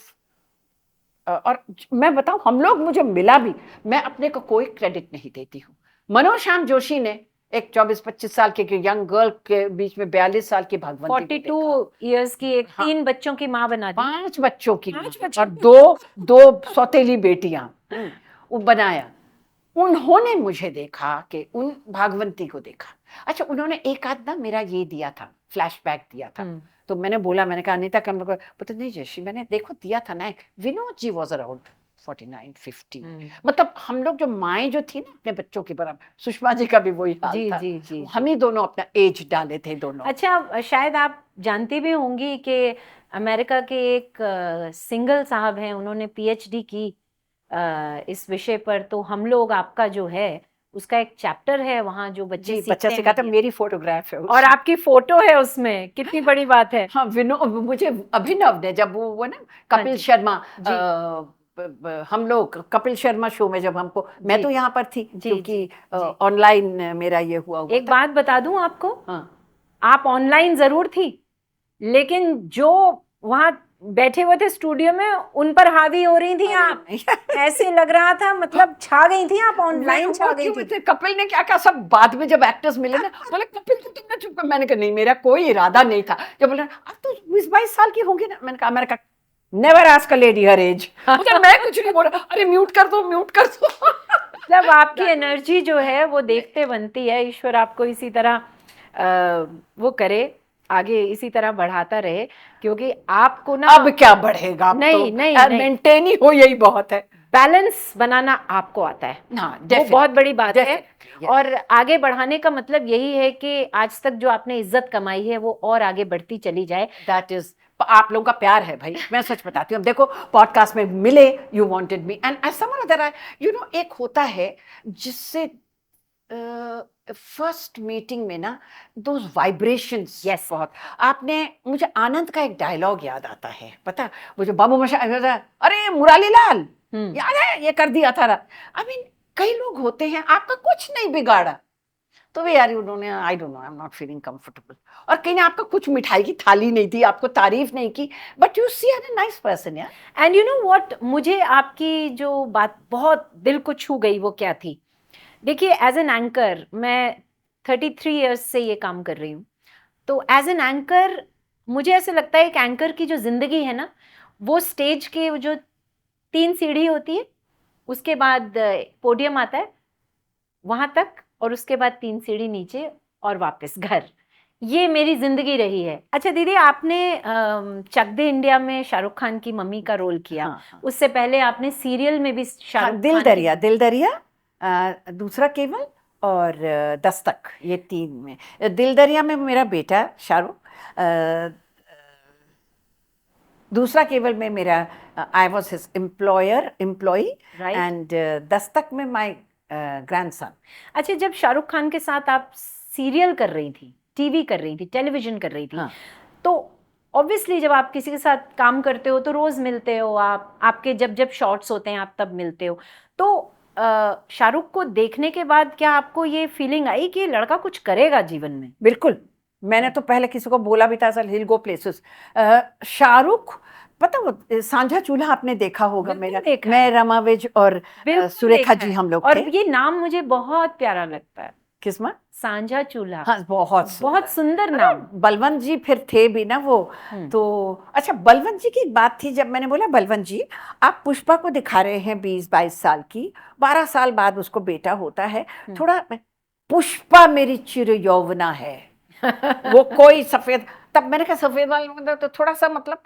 और मैं बताऊं हम लोग, मुझे मिला भी, मैं अपने को कोई क्रेडिट नहीं देती हूँ। मनोज श्याम जोशी ने एक 24-25 साल के यंग गर्ल के बीच में 42 साल की भगवंती, 42 इयर्स की एक 3 बच्चों की माँ बना दी, 5 बच्चों की, और दो सौतेली बेटियां वो बनाया। उन्होंने मुझे देखा कि उन भागवंती को देखा। अच्छा उन्होंने एक आध ना मेरा ये दिया था, फ्लैशबैक दिया था, तो मैंने बोला, मैंने कहा अनीता कम पता नहीं जयश्री, मैंने देखो दिया था ना, विनोद जी वॉज अराउंड 49-50। मतलब हम लोग जो माएँ जो थी ना अपने बच्चों की बराबर, सुषमा जी का भी वही हाल था। जी, हम ही दोनों अपना एज डाले थे दोनों। अच्छा शायद आप जानती भी होंगी कि अमेरिका के एक सिंगल साहब हैं, उन्होंने पीएचडी की इस विषय पर। तो हम लोग आपका जो है उसका एक चैप्टर है वहाँ, जो बच्चे सिखाते, मेरी फोटोग्राफ है और आपकी फोटो है उसमें, कितनी बड़ी बात है। हाँ मुझे अभिनव ने जब वो ना कपिल शर्मा, हम लोग कपिल शर्मा शो में जब हमको, मैं तो यहाँ पर थी क्योंकि ऑनलाइन मेरा ये हुआ एक बात बता दूं आपको, आप ऑनलाइन जरूर थी, लेकिन जो वहाँ बैठे हुए थे स्टूडियो में उन पर हावी हो रही थी आप। ऐसे लग रहा था मतलब छा गई थी आप, ऑनलाइन छा गई थी। कपिल ने क्या कहा, सब बाद में जब एक्टर्स मिले ना, बोले कपिल को तुमने चुप कर। मैंने कहा नहीं मेरा कोई इरादा नहीं था। जब बोले अब तो 20-22 साल की होंगी ना, मैंने कहा never ask a lady her age. मैं कुछ नहीं बोला, अरे म्यूट कर दो। मतलब आपकी एनर्जी जो है वो देखते बनती है। ईश्वर आपको इसी तरह वो करे, आगे इसी तरह बढ़ाता रहे, क्योंकि आपको ना अब क्या बढ़ेगा, अब नहीं तो नहीं नहीं, मेंटेन ही हो, यही बहुत है। बैलेंस बनाना आपको आता है, हाँ, वो बहुत बड़ी बात है। yes. और आगे बढ़ाने का मतलब यही है कि आज तक जो आपने इज्जत कमाई है वो और आगे बढ़ती चली जाए। दैट इज आप लोगों का प्यार है भाई, मैं सच बताती हूँ। अब देखो पॉडकास्ट में मिले, you wanted me and I someone other, you know, एक होता है जिससे फर्स्ट मीटिंग में ना दोज वाइब्रेशंस, Yes. बहुत। आपने, मुझे आनंद का एक डायलॉग याद आता है, पता, वो जो बाबू मशा, अरे मुरारी लाल, याद है, ये कर दिया था। आई मीन कई लोग होते हैं, आपका कुछ नहीं बिगाड़ा तो वे यार, उन्होंने, I don't know, I am not feeling comfortable, और कहीं ने आपका कुछ मिठाई की थाली नहीं दी, आपको तारीफ नहीं की, but you see are a nice person यार। एंड यू नो व्हाट, मुझे आपकी जो बात बहुत दिल को छू गई वो क्या थी, देखिए एज एन एंकर मैं 33 इयर्स से ये काम कर रही हूँ, तो एज एन एंकर मुझे ऐसे लगता है एक एंकर की जो जिंदगी है ना, वो स्टेज के जो 3 सीढ़ी होती है, उसके बाद पोडियम आता है वहां तक, और उसके बाद 3 सीढ़ी नीचे और वापस घर। ये मेरी जिंदगी रही है। अच्छा दीदी, आपने चक दे इंडिया में शाहरुख खान की मम्मी का रोल किया। हाँ। उससे पहले आपने सीरियल में भी शाहरुख दिल खान दरिया, दिल दरिया, दूसरा केवल, और दस्तक, ये 3 में। दिल दरिया में मेरा बेटा शाहरुख, दूसरा केवल में मेरा, I was his employee, and Dastak में माई ग्रैंडसन। अच्छा, जब शाहरुख खान के साथ आप सीरियल कर रही थी, टीवी कर रही थी, टेलीविजन कर रही थी, हाँ। तो ऑब्वियसली जब आप किसी के साथ काम करते हो तो रोज मिलते हो, आप आपके जब जब शॉर्ट्स होते हैं आप तब मिलते हो, तो शाहरुख को देखने के बाद क्या आपको ये फीलिंग आई कि लड़का कुछ करेगा जीवन में? बिल्कुल, मैंने तो पहले किसी को बोला भी था, सर हिल गो प्लेसेस। शाहरुख, पता वो सांझा चूल्हा आपने देखा होगा, मेरा, मैं, रमा विज और सुरेखा जी, हम लोग और थे। ये नाम मुझे बहुत प्यारा लगता है, किस्मत, सांझा चूल्हा। हाँ, बहुत सुंदर नाम। बलवंत जी फिर थे भी ना वो, तो अच्छा, बलवंत जी की एक बात थी, जब मैंने बोला बलवंत जी आप पुष्पा को दिखा रहे हैं 20-22 साल की, 12 साल बाद उसको बेटा होता है, थोड़ा, पुष्पा मेरी चिर यौवना है, वो कोई सफेद, तब मैंने कहा सफेद वाला तो थोड़ा सा मतलब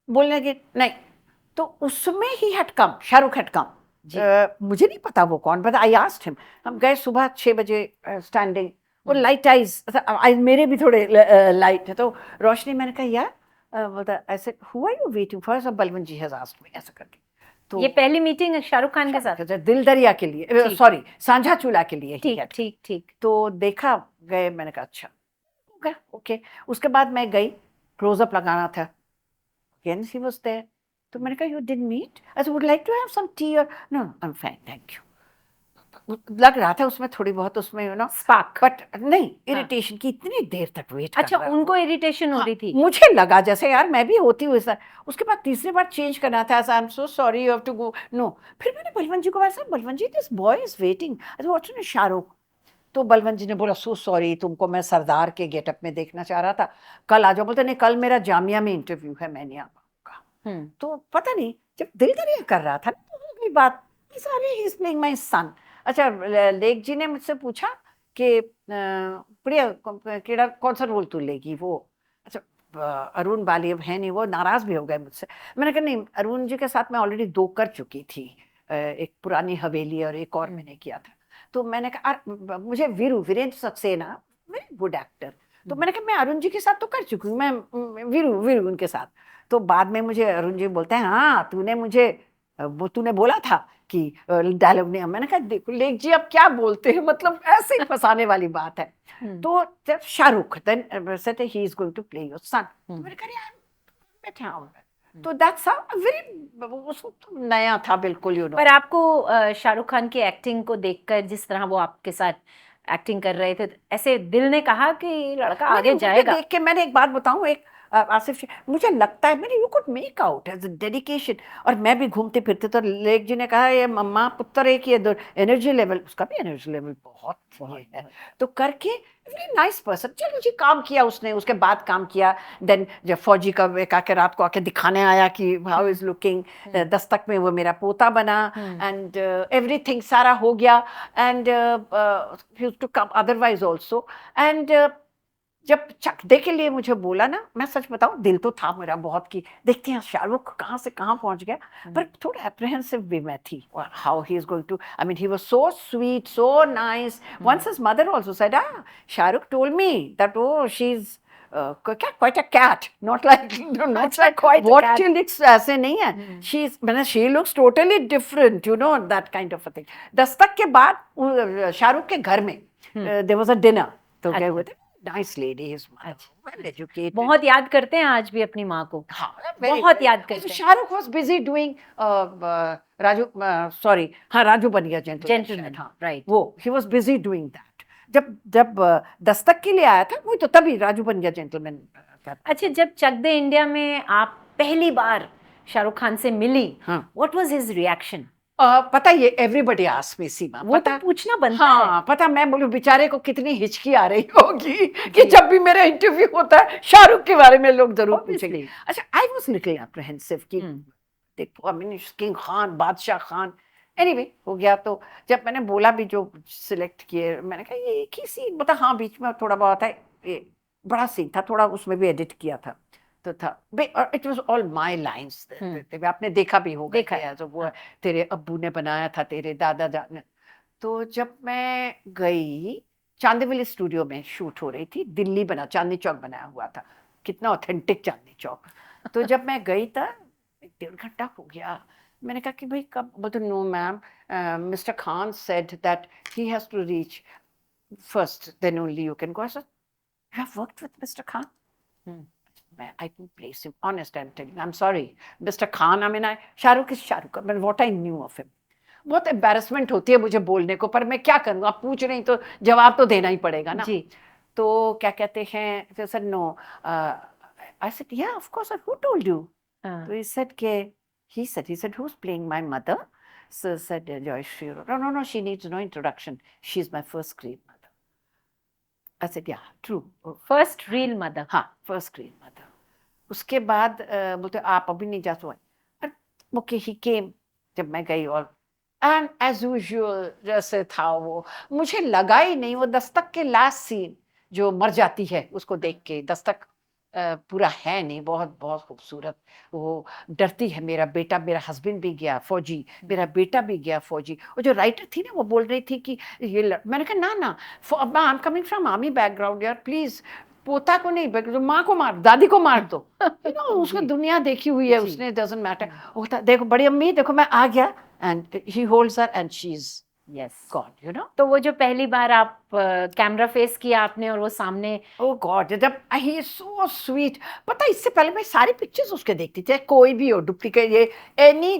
बोलने की नहीं, तो उसमें he had come, Shahrukh had come. मुझे नहीं पता वो कौन, बता, आई आस्क्ड हिम, हम गए सुबह 6 बजे, स्टैंडिंग, वो लाइट आइज मेरे भी थोड़े लाइट है, तो रोशनी, मैंने कहा यार, बोलता ऐसे, who are you waiting for, सब Balwant ji has asked me, ऐसा करके। तो ये पहली मीटिंग शाहरुख खान के साथ? दिल दरिया के लिए, सॉरी, सांझा चूल्हा के लिए। ठीक ठीक ठीक। तो देखा, गए, मैंने कहा अच्छा ओके। उसके बाद मैं गई, क्लोजअप लगाना था, again she was there, तो मैंने कहा you didn't meet, I said would like to have some tea or no I'm fine thank you। लग रहा था उसमें थोड़ी बहुत, उसमें यू नो स्पार्क, बट नहीं, इरिटेशन की, इतनी देर तक वेट। अच्छा, उनको इरिटेशन हो रही थी? मुझे लगा जैसे यार मैं भी होती हूँ ऐसा। उसके बाद तीसरी बार चेंज करना था, I am so sorry you have to go, no. फिर मैंने बलवंत जी को ऐसा, Balwant ji this boy is waiting, what's Shahrukh. तो बलवंत जी ने बोला सो सॉरी, तुमको मैं सरदार के गेटअप में देखना चाह रहा था, कल आ जाओ। बोलते नहीं, कल मेरा जामिया में इंटरव्यू है, मैंने आपका। तो पता नहीं, जब दिल दरिया कर रहा था तो हो गई बात, सारे he is playing my son. अच्छा, लेक जी ने मुझसे पूछा कि प्रिया केड़ा कौन सा रोल तू लेगी, वो अच्छा अरुण बाली अब है नहीं, वो नाराज भी हो गए मुझसे। मैंने कहा नहीं, अरुण जी के साथ मैं ऑलरेडी 2 कर चुकी थी, एक पुरानी हवेली और एक और मैंने किया था। तो मैंने कहा मुझे Virendra Saxena, very good actor, तो मैंने कहा मैं अरुण जी के साथ तो कर चुकी हूँ, मैं वीरू उनके साथ। तो बाद में मुझे अरुण जी बोलते हैं हाँ तूने मुझे वो तूने बोला था कि डायलॉग नहीं। मैंने कहा देखो लेख जी अब क्या बोलते हैं, मतलब ऐसे ही फंसाने वाली बात है। तो जब Shahrukh then said he is going to play your son, मैंने कहा बैठा हूँ, तो दैट्स हाउ वेरी, उसको तो नया था बिल्कुल, यू नो। पर आपको शाहरुख खान की एक्टिंग को देखकर, जिस तरह वो आपके साथ एक्टिंग कर रहे थे, ऐसे दिल ने कहा कि लड़का आगे जाएगा? देख के मैंने एक बात बताऊं, एक आसिफ मुझे लगता है मैंने you could make out as a dedication. और मैं भी घूमते फिरते तो लेक जी ने कहा ये मम्मा पुत्र एक ये एनर्जी लेवल, उसका भी एनर्जी लेवल बहुत ये है। तो करके वेरी नाइस पर्सन, चलो जी काम किया उसने, उसके बाद काम किया। देन जब फौजी का आके रात को आके दिखाने आया कि हाउ इज लुकिंग, दस्तक में वो मेरा पोता बना एंड एवरीथिंग सारा हो गया। And to come otherwise also. And जब चकदे के लिए मुझे बोला ना, मैं सच बताऊं दिल तो था मेरा बहुत कि देखते हैं शाहरुख कहाँ से कहाँ पहुंच गया, पर थोड़ा एप्रीहेंसिव भी मैं थी how he is going to, I mean he was so sweet so nice. Once his mother also said Shahrukh told me that oh she is quite a cat, not like quite a what cat. she looks, ऐसे नहीं है, she looks totally different, you know, that kind of a thing. Dastak के बाद शाहरुख के घर में there was a dinner, तो गए हुए थे, nice lady, his well educated. बहुत याद करते हैं आज भी अपनी माँ को। हाँ, बहुत याद करते हैं। Shahrukh was busy doing Raju, sorry हाँ राजू बन गया जेंटलमैन, हाँ राइट, वो he was busy doing that. जब दस्तक के लिए आया था वो तो तभी राजू बन गया जेंटलमैन। अच्छा, जब चक दे इंडिया में आप पहली बार शाहरुख खान से मिली, व्हाट वाज हिज रिएक्शन? पता ये एवरीबडी आस्क्स मी सीमा, वो तो पूछना बनता है। हाँ पता, मैं बोलूं बेचारे को कितनी हिचकी आ रही होगी कि जब भी मेरा इंटरव्यू होता है शाहरुख के बारे में लोग जरूर पूछेंगे। अच्छा, आई वाज लिटिल एप्रीहेंसिव कि देखो, आई मीन किंग खान, बादशाह खान, एनीवे हो गया। तो जब मैंने बोला भी जो सिलेक्ट किए, मैंने कहा ये एक ही सीन, मतलब हाँ बीच में थोड़ा बहुत है, ये बड़ा सीन था, थोड़ा उसमें भी एडिट किया था तो था, it was all my lines. आपने देखा भी होगा, देखा है जो वो तेरे अब्बू ने बनाया था, तेरे दादा ने। तो जब मैं गई, चांदीवली स्टूडियो में शूट हो रही थी, दिल्ली बना, चांदनी चौक बनाया हुआ था, कितना ऑथेंटिक चांदनी चौक। तो जब मैं गई था 1.5 घंटा हो गया, मैंने कहा कि भाई कब, बोलते no ma'am, mister Khan said that he has to reach first, then only you can go. I said you have worked with mister Khan? I couldn't place him, honest I'm telling you, I'm sorry, Mr. Khan, I mean, Shahrukh is Shahrukh, but what I knew of him, बहुत embarrassment होती है मुझे बोलने को, पर मैं क्या करूँ, आप पूछ रही तो जवाब तो देना ही पड़ेगा ना जी। तो क्या कहते हैं, sir no, I said yeah of course, who told you? तो he said he said who's playing my mother? So said Joyshri, no she needs no introduction, she's my first screen mother. I said yeah true, first real mother, हाँ first real mother। उसके बाद बोलते आप अभी नहीं जा सकते, okay ही केम। जब मैं गई और एंड एज यूजुअल जैसे था वो, मुझे लगा ही नहीं, वो दस्तक के लास्ट सीन जो मर जाती है उसको देख के, दस्तक पूरा है नहीं, बहुत बहुत खूबसूरत, वो डरती है, मेरा बेटा, मेरा हस्बैंड भी गया फौजी, मेरा बेटा भी गया फौजी। और जो राइटर थी ना वो बोल रही थी कि ये मैंने कहा ना आई am coming from army background यार, प्लीज पोता को नहीं, तो माँ को मार, दादी को मार दो, उसको दुनिया देखी हुई है उसने, डजंट मैटर। होता देखो बड़ी अम्मी, देखो मैं आ गया, and he holds her and she is yes God, you no. तो वो जो पहली बार आप कैमरा फेस किया आपने और वो सामने, ओ गॉड, जब ही इज सो स्वीट। पता है इससे पहले मैं सारी पिक्चर्स उसके देखती थी, कोई भी हो डुप्लीकेट, ये any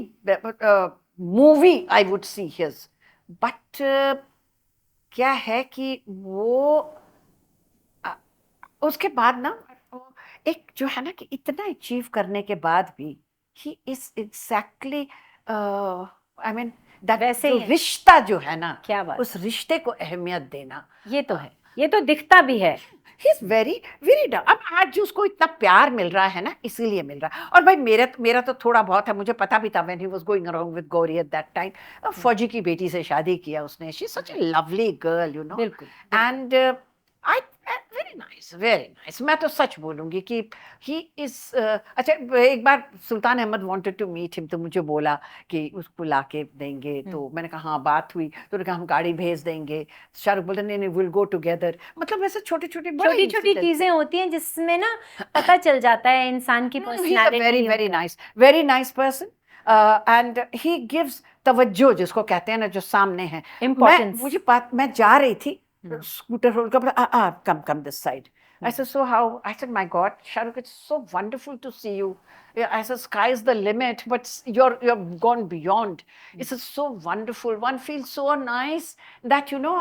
movie I would see his, but क्या है कि वो उसके बाद ना, एक जो है ना कि इतना अचीव करने के बाद भी he is exactly, I mean वैसे रिश्ता जो है ना, क्या बात, उस रिश्ते को अहमियत देना, ये तो है, ये तो दिखता भी है। ही इज वेरी वेरी डाउन। अब आज जो उसको इतना प्यार मिल रहा है ना, इसीलिए मिल रहा है। और भाई मेरा तो थोड़ा बहुत है, मुझे पता भी था when he was going around with Gauri at that time, फौजी की बेटी से शादी किया उसने, she is such a lovely girl, you know. बिल्कुल, and I very nice, very nice. मैं तो सच बोलूंगी कि ही इज अच्छा, एक बार Sultan Ahmed wanted to meet him, तो मुझे बोला कि उसको लाके देंगे, तो मैंने कहा हाँ बात हुई, तो उन्होंने कहा हम गाड़ी भेज देंगे। शाहरुख बोलते नहीं विल गो टुगेदर। मतलब वैसे छोटी छोटी चीजें होती हैं जिसमें ना पता चल जाता है इंसान की personality. Very nice person, and he gives तवज्जो, जिसको कहते हैं ना, जो सामने है इम्पोर्टेंस। मुझे बात, मैं जा रही थी स्कूटर रोड का, come this side. I said, so how? I said, my God, Shahrukh, it's so wonderful to see you. I said, sky is the limit, but you're gone beyond. It's so wonderful. One feels so nice that, you know,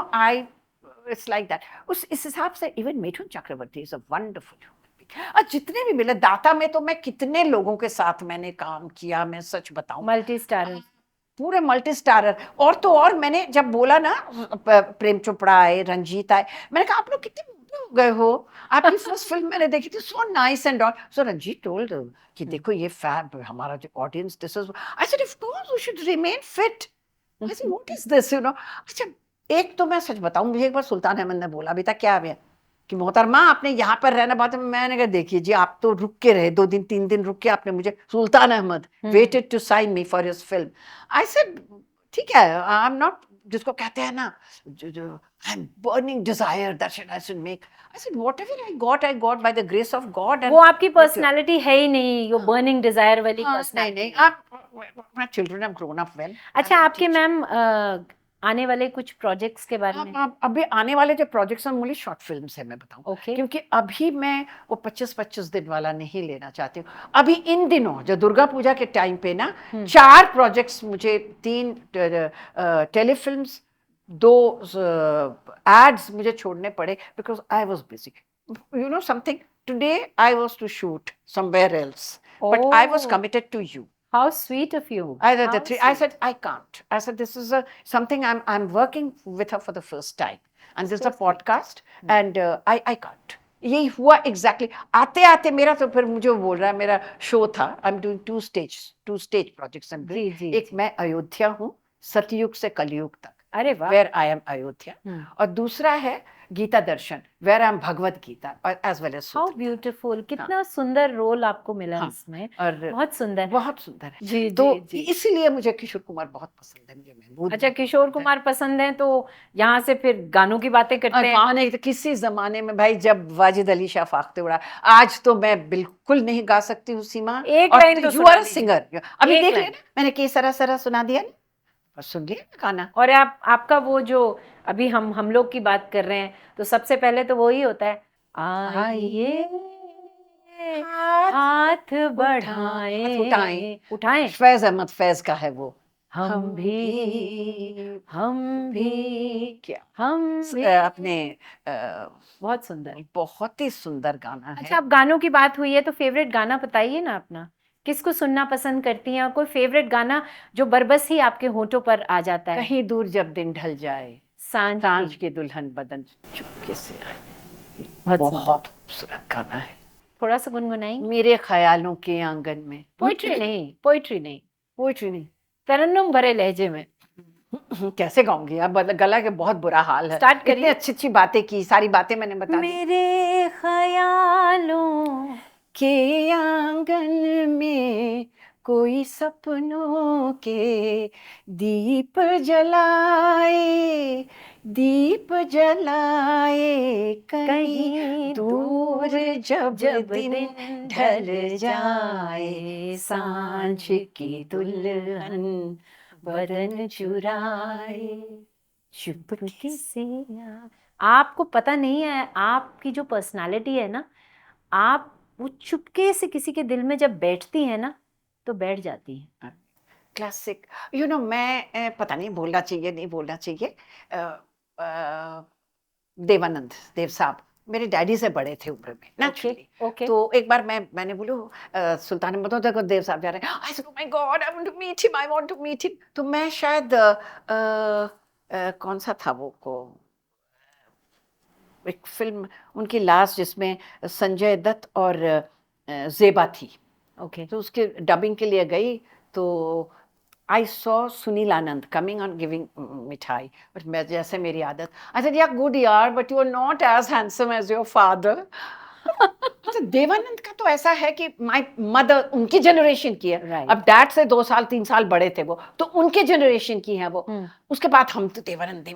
it's like that. इस हिसाब से even Mithun Chakravarti is a wonderful human और जितने भी मिले, दाता में तो मैं कितने लोगों के साथ मैंने काम किया, मैं सच बताऊं, मल्टी स्टारर, पूरे मल्टी स्टारर। और तो और मैंने जब बोला ना प्रेम चोपड़ा आए, रंजीत आए, मैंने कहा आप लोग कितने मोटे हो गए हो, आपकी फर्स्ट फिल्म मैंने देखी थी, so nice and all. So Ranjit told कि देखो ये फैब हमारा जो audience, this is, I said of course we should remain fit. I said what is this, you know. अच्छा, एक तो मैं सच बताऊं, मुझे एक बार सुल्तान अहमद ने बोला भी था, क्या है कि मोहतरमा आपने यहाँ पर रहना बात है। मैंने कहा देखिए जी, आप तो रुक के रहे, 2 दिन 3 दिन रुक के आपने मुझे, Sultan Ahmed wanted to sign me for his film. I said ठीक है, आई एम नॉट, जिसको कहते हैं ना, जो I am burning desire that I should make. I said whatever I got by the grace of God. वो आपकी पर्सनालिटी है ही नहीं, यो बर्निंग डिजायर वाली नहीं पर्सनालिटी। नहीं, आप, my children have grown up well. अच्छा, आपके मैम आने वाले कुछ प्रोजेक्ट्स के बारे में? अभी आने वाले जो प्रोजेक्ट्स हैं मुझे शॉर्ट फिल्म्स है, मैं बताऊं। Okay. क्योंकि अभी मैं वो 25-25 दिन वाला नहीं लेना चाहती हूँ। अभी इन दिनों जो दुर्गा पूजा के टाइम पे ना 4 प्रोजेक्ट्स, मुझे 3 टेलीफिल्म्स, 2 एड्स मुझे छोड़ने पड़े, because I was busy, you know something. Today I was to shoot somewhere else, but I was committed to you. How sweet of you. I said, I can't. I said, this is something I'm working with her for the first time. And this is a podcast. And I can't. यही हुआ exactly. आते आते मेरा तो फिर मुझे बोल रहा है, मेरा शो था, I am doing 2 stage projects. एक मैं अयोध्या हूँ, सतयुग से कलयुग तक, अरे वाह, वेयर आई एम अयोध्या। और दूसरा है Gita Darshan, where I am Bhagavad Gita, as well as. How beautiful, कितना सुंदर रोल आपको मिला इसमें। और बहुत सुंदर, बहुत सुंदर है जी तो जी। इसलिए मुझे किशोर कुमार बहुत पसंद है, मुझे महमूद। अच्छा, किशोर कुमार पसंद है, तो यहाँ से फिर गानों की बातें करते हैं। नहीं तो किसी जमाने में भाई, जब वाजिद अली शाह फाख्ते उड़ा, आज तो मैं बिल्कुल नहीं गा सकती हूँ सीमा। एक लाइन तो यू आर सिंगर, अभी देख लेना, मैंने के सरा सरा सुना दिया ना, बस सुन लिया गाना। और आपका वो जो अभी हम लोग की बात कर रहे हैं, तो सबसे पहले तो वही होता है, आइए हाथ बढ़ाएं, उठाएं। फैज अहमद फैज का है वो, हम भी क्या हम अपने बहुत सुंदर, बहुत ही सुंदर गाना है। अच्छा, अब गानों की बात हुई है तो फेवरेट गाना बताइए ना अपना, किसको सुनना पसंद करती हैं? कोई फेवरेट गाना जो बरबस ही आपके होठों पर आ जाता है? कहीं दूर जब दिन ढल जाए, सांझ के दुल्हन बदन चुपके से आए, बहुत खूबसूरत गाना है। थोड़ा सा गुनगुनाएंगे? मेरे ख्यालों के आंगन में, पोइट्री नहीं, तरन्नुम भरे लहजे में। कैसे गाऊंगी अब, गला के बहुत बुरा हाल है। स्टार्ट करिए। इतनी अच्छी बातें की, सारी बातें मैंने बता दी। मेरे ख्यालों के आंगन में कोई सपनों के दीप जलाए, कहीं दूर जब दिन ढल जाए, सांझ की दुल्हन बदन चुराए, चुपके से। आपको पता नहीं है, आपकी जो पर्सनालिटी है ना, आप वो चुपके से किसी के दिल में जब बैठती है ना, तो बैठ जाती है। क्लासिक, यू नो, मैं पता नहीं बोलना चाहिए नहीं बोलना चाहिए, देव साहब मेरे डैडी से बड़े थे उम्र में नेचुरली। तो एक बार मैंने बोलू सुल्तान बताओ देखो देव साहब जा रहे हैं, I said oh my God, I want to meet him. तो मैं शायद कौन सा था वो को, एक फिल्म उनकी लास्ट जिसमें संजय दत्त और जेबा थी, तो उसके डबिंग के लिए गई, तो I saw Sunil Anand coming on giving मिठाई, but मैं जैसे मेरी आदत, I said yeah good यार, but you are not as handsome as your father। तो देवानंद का तो ऐसा है कि my mother उनकी जनरेशन की है, अब डैड से 2 साल 3 साल बड़े थे वो, तो उनके जनरेशन की है वो। उसके बाद हम तो देवानंद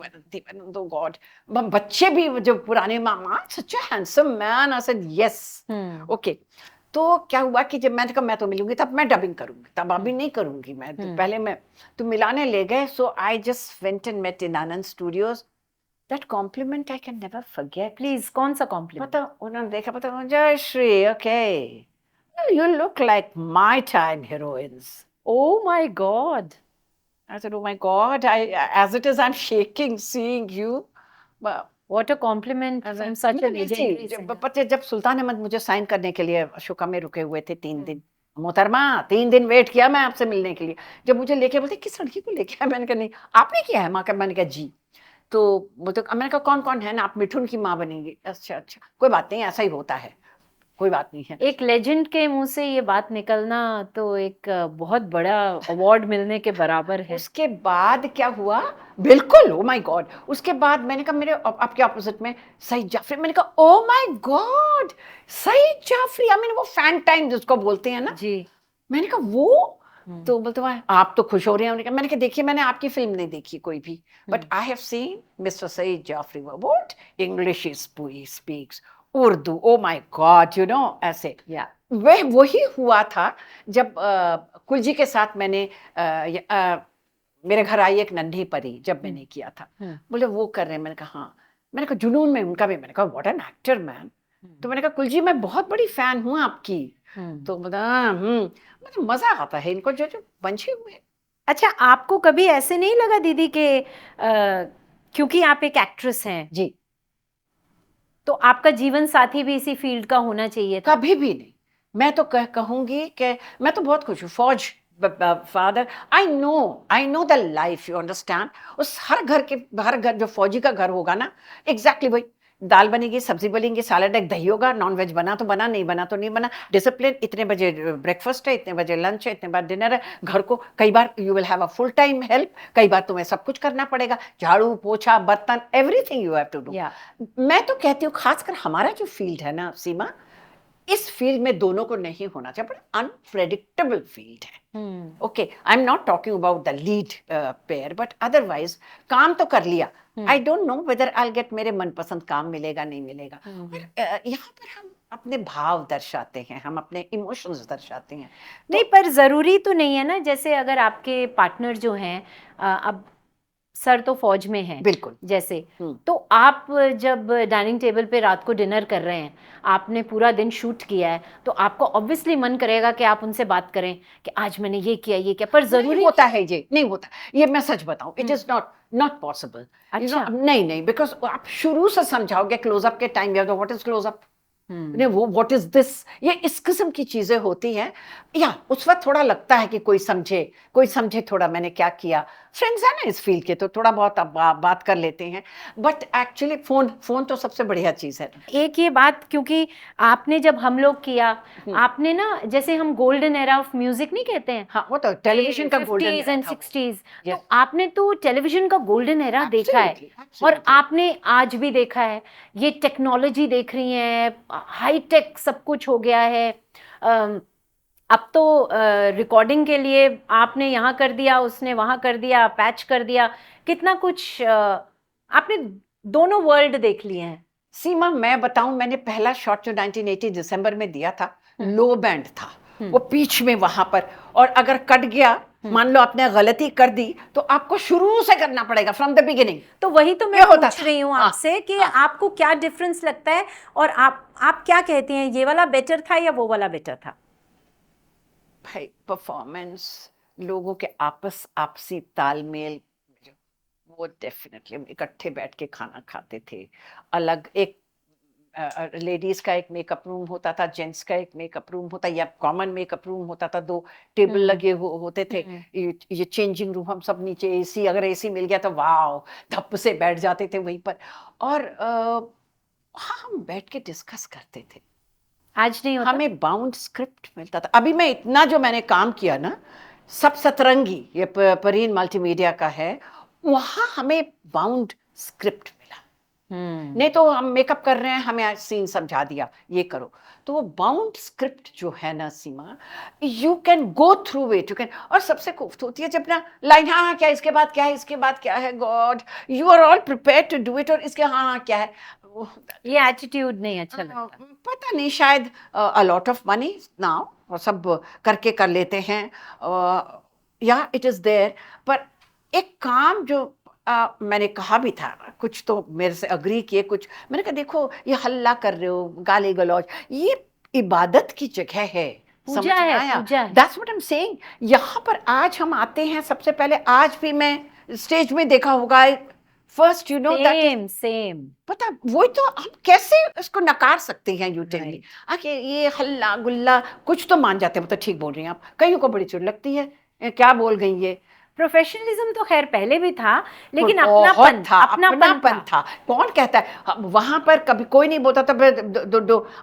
oh God, बच्चे भी जो पुराने मामा, such a handsome man। I said yes, okay। तो क्या हुआ कि जब मैंने कहा मैं तो मिलूंगी, तब मैं डबिंग करूंगी, तब अभी नहीं करूंगी मैं, तो पहले मैं तो मिलाने ले गए। So I just went and met in Anand studios. That compliment I can never forget. Please, कौन सा कॉम्प्लीमेंट? पता, उन्होंने देखा, पता, Jayshree okay you look like my time heroines. Oh my God. I said oh my God, I as it is I am shaking seeing you. What a compliment from such a legendary singer. पता जब सुल्तान अहमद मुझे sign करने के लिए अशोका में रुके हुए थे 3 दिन, मोहतरमा 3 दिन वेट किया मैं आपसे मिलने के लिए, जब मुझे लेके बोलते किस लड़की को लेके आया, मैंने कहा नहीं आपने किया है माँ का, मैंने कहा जी, तो बोलते मैंने कहा कौन कौन है ना, आप मिठुन की माँ बनेंगी, अच्छा अच्छा कोई बात नहीं ऐसा ही होता है, कोई बात नहीं है। एक लेजेंड के मुंह से ये बात निकलना तो एक बहुत बड़ा अवार्ड मिलने के बराबर है। उसके बाद क्या हुआ, बिल्कुल ओ माय गॉड, उसके बाद मैंने कहा मेरे आपके ऑपोजिट में सईद जाफरी, मैंने कहा oh my god Saeed Jaffrey, I mean वो फैन टाइम जिसको बोलते हैं ना जी, मैंने कहा वो तो बोलते हुआ आप तो खुश हो रहे हैं, मैंने कहा देखिए मैंने आपकी फिल्म नहीं देखी कोई भी, but I have seen mister Saeed Jaffrey, what English he speaks, Urdu, oh my god you know, ऐसे या वह वही हुआ था जब कुलजी के साथ मैंने मेरे घर आई एक नन्ही परी जब मैंने किया था, बोले वो कर रहे हैं, मैंने कहा हाँ, मैंने कहा जुनून में उनका भी, मैंने कहा व्हाट एन एक्टर मैन, तो मैंने कहा कुलजी मैं बहुत बड़ी फैन हूँ आपकी, तो बोला मतलब मजा आता है इनको जो जो बंचे हुए। अच्छा, आपको कभी ऐसे नहीं लगा दीदी के क्योंकि आप एक एक्ट्रेस हैं जी, तो आपका जीवन साथी भी इसी फील्ड का होना चाहिए था? कभी भी नहीं, मैं तो कहूंगी कि मैं तो बहुत खुश हूँ, फौज father, I know the life, you understand, उस हर घर जो फौजी का घर होगा ना, एग्जैक्टली वही, दाल बनेगी, सब्जी बनेगी, सैलड एक दही होगा, नॉन वेज बना तो बना, नहीं बना तो नहीं बना, डिसिप्लिन, इतने बजे ब्रेकफास्ट है, इतने बजे लंच है, इतने बार डिनर है, घर को कई बार you will have a full time help, कई बार तुम्हें सब कुछ करना पड़ेगा, झाड़ू पोछा बर्तन everything you have to do. मैं तो कहती हूँ खासकर हमारा जो फील्ड है ना सीमा, इस फील्ड में दोनों को नहीं होना चाहिए, बड़ा अनप्रेडिक्टेबल फील्ड है। Okay, I am not talking about the lead pair, but otherwise काम तो कर लिया, I don't know whether I get मेरे मनपसंद काम मिलेगा नहीं मिलेगा, यहाँ पर हम अपने भाव दर्शाते हैं, हम अपने इमोशंस दर्शाते हैं। नहीं, पर जरूरी तो नहीं है ना, जैसे अगर आपके पार्टनर जो हैं अब सर तो फौज में हैं, बिल्कुल जैसे, तो आप जब डाइनिंग टेबल पे रात को डिनर कर रहे हैं, आपने पूरा दिन शूट किया है, तो आपको ऑब्वियसली मन करेगा कि आप उनसे बात करें कि आज मैंने ये किया, पर जरूरी होता है ये नहीं होता, ये मैं सच बताऊं, इट इज नॉट पॉसिबल। अच्छा, नहीं, बिकॉज आप शुरू से समझाओगे क्लोजअप के टाइम, व्हाट इज क्लोजअप, वो व्हाट इज दिस, ये इस किस्म की चीजें होती हैं, या उस वक्त थोड़ा लगता है कि कोई समझे थोड़ा मैंने क्या किया, फ्रेंड्स है ना इस फील्ड के, तो थोड़ा बहुत आप बात कर लेते हैं, बट एक्चुअली फोन तो सबसे बढ़िया चीज है। एक ये बात, क्योंकि आपने जब हम लोग किया, आपने ना, जैसे हम गोल्डन एरा ऑफ म्यूजिक नहीं कहते हैं, हाँ, वो तो टेलीविजन का गोल्डन 50s and 60s, तो आपने तो टेलीविजन का गोल्डन एरा देखा है, और आपने आज भी देखा है, ये टेक्नोलॉजी देख रही है, हाई टेक सब कुछ हो गया है, अब तो रिकॉर्डिंग के लिए आपने यहाँ कर दिया, उसने वहाँ कर दिया, पैच कर दिया, कितना कुछ आपने दोनों वर्ल्ड देख लिए हैं। सीमा मैं बताऊं, मैंने पहला शॉट जो 1980 दिसंबर में दिया था, लो बैंड था, वो बीच में वहां पर, और अगर कट गया, मान लो आपने गलती कर दी, तो आपको शुरू से करना पड़ेगा फ्रॉम द बिगिनिंग। तो वही तो मैं पूछ रही हूँ आपसे कि आपको क्या डिफरेंस लगता है, और आप क्या कहते हैं, ये वाला बेटर था या वो वाला बेटर था? भाई परफॉर्मेंस, लोगों के आपसी तालमेल, वो डेफिनेटली हम इकट्ठे बैठ के खाना खाते थे, अलग एक लेडीज का एक मेकअप रूम होता था, जेंट्स का एक मेकअप रूम होता, या कॉमन मेकअप रूम होता था, 2 टेबल लगे होते थे, ये चेंजिंग रूम, हम सब नीचे एसी, अगर एसी मिल गया तो वाओ धप से बैठ जाते थे वहीं पर, और हाँ हम बैठ के डिस्कस करते थे। आज नहीं होता? हमें बाउंड स्क्रिप्ट मिलता था। अभी मैं इतना जो मैंने काम किया ना, सब सतरंगी ये परीन मल्टीमीडिया का है, वहां हमें बाउंड स्क्रिप्ट मिला। नहीं तो हम मेकअप कर रहे हैं, हमें सीन समझा दिया ये करो, तो वो बाउंड स्क्रिप्ट जो है ना Seema, you can go through it, you can, और सबसे खूबसूरत होती है जब ना लाइन, हाँ क्या इसके बाद क्या है, इसके बाद क्या है, god you are all prepare to do it, और इसके हाँ क्या है, ये एटीट्यूड नहीं अच्छा लगता। पता नहीं, शायद a lot of money now, और सब करके कर लेते हैं, या इट इज देयर, पर एक काम जो मैंने कहा भी था, कुछ तो मेरे से अग्री किए, कुछ मैंने कहा देखो ये हल्ला कर रहे हो, गाली गलौज, ये इबादत की जगह है, पूजा है, पूजा है। That's what I'm saying। यहाँ पर आज हम आते हैं, सबसे पहले आज भी मैं स्टेज में देखा होगा first you know that same पता, वो तो हम कैसे इसको नकार सकते हैं, यू टेल मी। Right. आके ये हल्ला गुल्ला कुछ तो मान जाते हैं, मतलब ठीक बोल रही हैं आप, कईयों को बड़ी चोट लगती है, क्या बोल गई ये। प्रोफेशनलिज्म तो खैर पहले भी था, लेकिन बहुत था, अपनापन था। कौन कहता है वहां पर कभी कोई नहीं बोलता था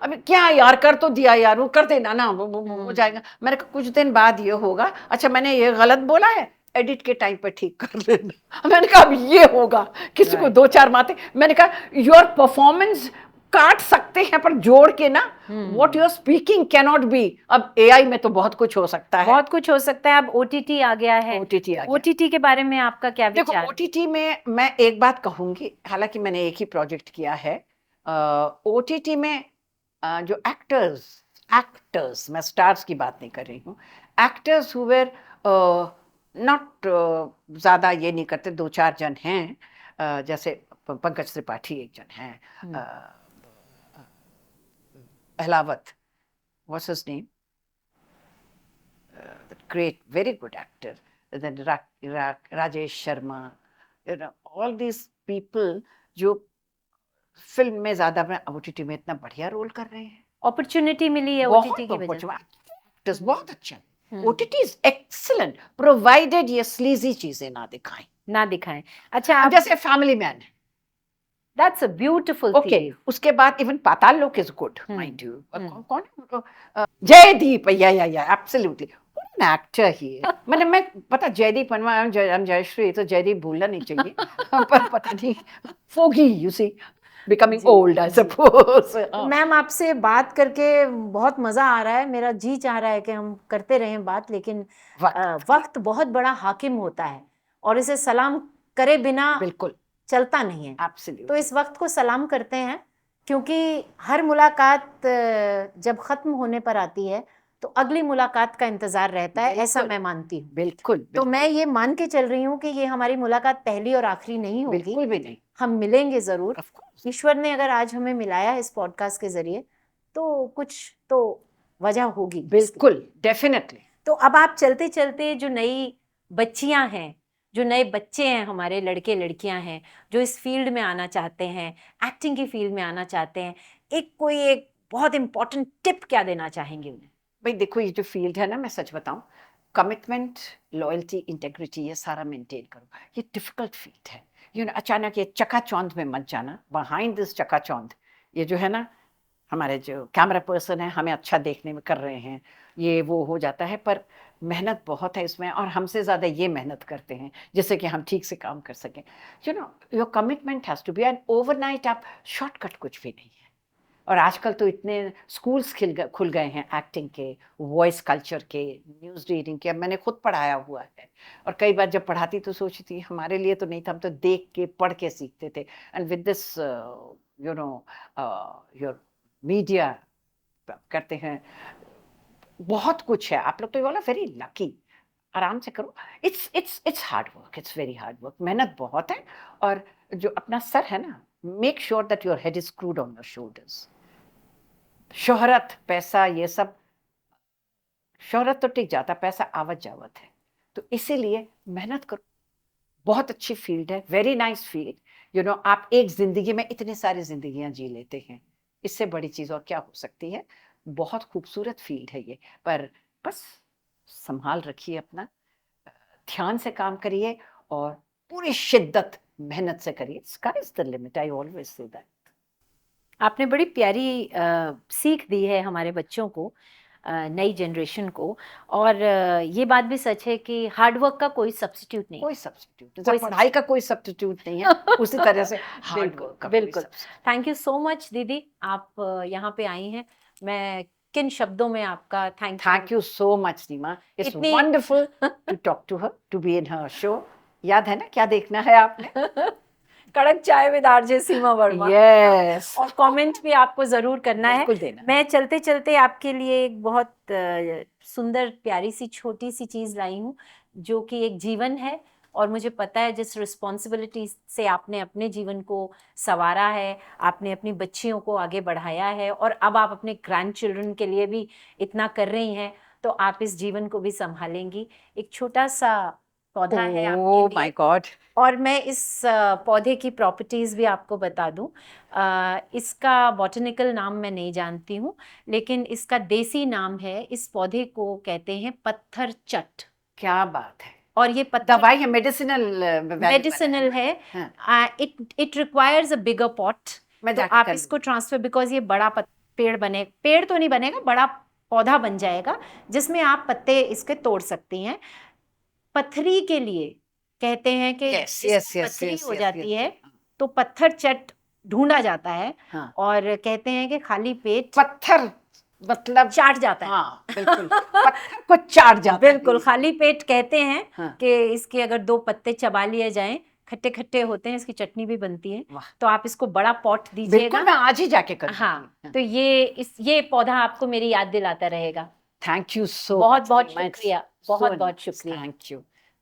अभी क्या यार कर तो दिया यार, वो कर देना ना, वो हो जाएगा। मैंने कहा कुछ दिन बाद ये होगा, अच्छा मैंने ये गलत बोला है, एडिट के टाइम पर ठीक कर लेना। मैंने कहा अब ये होगा, किसी को दो चार बातें, मैंने कहा योर परफॉर्मेंस काट सकते हैं पर जोड़ के ना, what you are speaking can not be. अब एआई में तो बहुत कुछ हो सकता है, बहुत कुछ हो सकता है। अब ओटीटी आ गया है, ओटीटी के बारे में आपका क्या देखो विचार? ओटीटी में मैं एक बात कहूंगी, हालांकि मैंने एक ही प्रोजेक्ट किया है ओटीटी में, जो एक्टर्स, मैं स्टार्स की बात नहीं कर रही हूँ, एक्टर्स हु वेर नॉट, ज्यादा ये नहीं करते, दो चार जन हैं, जैसे पंकज त्रिपाठी एक जन हैं, Ahlawat, what's his name, great, very good actor, then Rajesh Sharma, all these people जो फिल्म में ज्यादा में ओटीटी में इतना बढ़िया रोल कर रहे हैं, अपॉर्चुनिटी मिली है ओटीटी की वजह से, बहुत अच्छा। ओटीटी इज एक्सीलेंट प्रोवाइडेड ये स्लीजी चीजें ना दिखाएं। अच्छा, अब जैसे family man, that's a beautiful okay, उसके बाद इवन पाताल लोक इज गुड, माइंड यू। कौन जयदीप, या एब्सोल्युटली an actor ही है। मैं पता जयदीप जयश्री, तो जयदीप भूलना नहीं चाहिए पर पता नहीं foggy, you see, becoming old I suppose. Ma'am आपसे बात करके बहुत मजा आ रहा है, मेरा जी चाह रहा है कि हम करते रहें बात, लेकिन वक्त बहुत बड़ा हाकिम होता है और इसे सलाम करे बिना बिल्कुल चलता नहीं है। Absolutely. तो इस वक्त को सलाम करते हैं, क्योंकि हर मुलाकात जब खत्म होने पर आती है तो अगली मुलाकात का इंतजार रहता है, ऐसा मैं मानती हूँ। बिल्कुल, तो मैं ये मान के चल रही हूँ कि ये हमारी मुलाकात पहली और आखिरी नहीं होगी, बिल्कुल भी नहीं, हम मिलेंगे जरूर। ईश्वर ने अगर आज हमें मिलाया इस पॉडकास्ट के जरिए तो कुछ तो वजह होगी। बिल्कुल, डेफिनेटली। तो अब आप चलते चलते जो नई बच्चियां हैं, जो नए बच्चे हैं, हमारे लड़के लड़कियां हैं जो इस फील्ड में आना चाहते हैं, एक्टिंग की फील्ड में आना चाहते हैं, एक बहुत इंपॉर्टेंट टिप क्या देना चाहेंगे उन्हें? भाई देखो, ये जो फील्ड है ना, मैं सच बताऊं, कमिटमेंट, लॉयल्टी, इंटेग्रिटी, ये सारा मेंटेन करो। ये डिफिकल्ट फील्ड है, अचानक ये चकाचौंध में मत जाना। बिहाइंड दिस चकाचौंध, ये जो है ना, हमारे जो कैमरा पर्सन है हमें अच्छा देखने में कर रहे हैं, ये वो हो जाता है, पर मेहनत बहुत है इसमें, और हमसे ज़्यादा ये मेहनत करते हैं जिससे कि हम ठीक से काम कर सकें। Your commitment has to be, and overnight आप शॉर्टकट कुछ भी नहीं है। और आजकल तो इतने स्कूल्स खुल गए हैं एक्टिंग के, वॉइस कल्चर के, न्यूज़ रीडिंग के। मैंने खुद पढ़ाया हुआ है, और कई बार जब पढ़ाती तो सोचती थी हमारे लिए तो नहीं था, हम तो देख के पढ़ के सीखते थे। And with this your media करते हैं, बहुत कुछ है। आप लोग तो बोला वेरी लकी, आराम से करो। It's hard work, it's very hard work, मेहनत बहुत है। और जो अपना सर है ना, make sure that your head is screwed on your shoulders. शोहरत, पैसा, ये सब, शोहरत तो टिक जाता, पैसा आवत जावत है, तो इसीलिए मेहनत करो। बहुत अच्छी फील्ड है, वेरी नाइस फील्ड। आप एक जिंदगी में इतनी सारी जिंदगियां जी लेते हैं, इससे बड़ी चीज और क्या हो सकती है। बहुत खूबसूरत फील्ड है ये, पर बस संभाल रखिए अपना, ध्यान से काम करिए और पूरी शिद्दत मेहनत से करिए। Sky is the limit, I always say that. आपने बड़ी प्यारी सीख दी है हमारे बच्चों को, नई जनरेशन को। और ये बात भी सच है कि हार्डवर्क का कोई सब्स्टिट्यूट नहीं, कोई सब्स्टिट्यूट नहीं, पढ़ाई का कोई सब्स्टिट्यूट नहीं है, उसी तरह से हार्डवर्क का। बिल्कुल। थैंक यू सो मच दीदी, आप यहाँ पे आई हैं। मैं किन शब्दों में आपका thank you so much Neema, it's wonderful to talk to her, to be in her show. याद है ना क्या देखना है आपने? Kadak Chai with RJ Seema Verma. Yes, और कमेंट भी आपको जरूर करना है। मैं चलते चलते आपके लिए एक बहुत सुंदर प्यारी सी छोटी सी चीज लाई हूँ, जो कि एक जीवन है। और मुझे पता है जिस रिस्पॉन्सिबिलिटी से आपने अपने जीवन को संवारा है, आपने अपनी बच्चियों को आगे बढ़ाया है, और अब आप अपने ग्रैंड चिल्ड्रन के लिए भी इतना कर रही हैं, तो आप इस जीवन को भी संभालेंगी। एक छोटा सा पौधा है ओह आपके माय लिए। गॉड। और मैं इस पौधे की प्रॉपर्टीज भी आपको बता दूं। इसका बॉटनिकल नाम मैं नहीं जानती हूँ, लेकिन इसका देसी नाम है, इस पौधे को कहते हैं पत्थर चट। क्या बात है। और ये पत्थर दवाई है, मेडिसिनल मेडिसिनल है। हाँ। It requires a bigger pot. मैं तो जाके आप कर इसको ट्रांसफर, बिकॉज ये बड़ा पेड़ तो नहीं बनेगा, बड़ा पौधा बन जाएगा जिसमें आप पत्ते इसके तोड़ सकती हैं। पथरी के लिए कहते हैं कि यस जिसको यस यस पथरी यस हो यस जाती है यस। तो पत्थर चट ढूंढा जाता है। हाँ। और कहते हैं कि खाली पेट पत्थर मतलब चाट जाता है। हाँ बिल्कुल, पत्थर को चाट जाता है। बिल्कुल, खाली पेट कहते हैं हाँ। कि इसके अगर 2 पत्ते चबा लिए जाएं, खट्टे खट्टे होते हैं, इसकी चटनी भी बनती है। वाह। तो आप इसको बड़ा पॉट बिल्कुल, दीजिएगा। मैं आज ही जाके कर हाँ, तो ये पौधा आपको मेरी याद दिलाता रहेगा। थैंक यू सो बहुत बहुत शुक्रिया, बहुत so बहुत nice. शुक्रिया।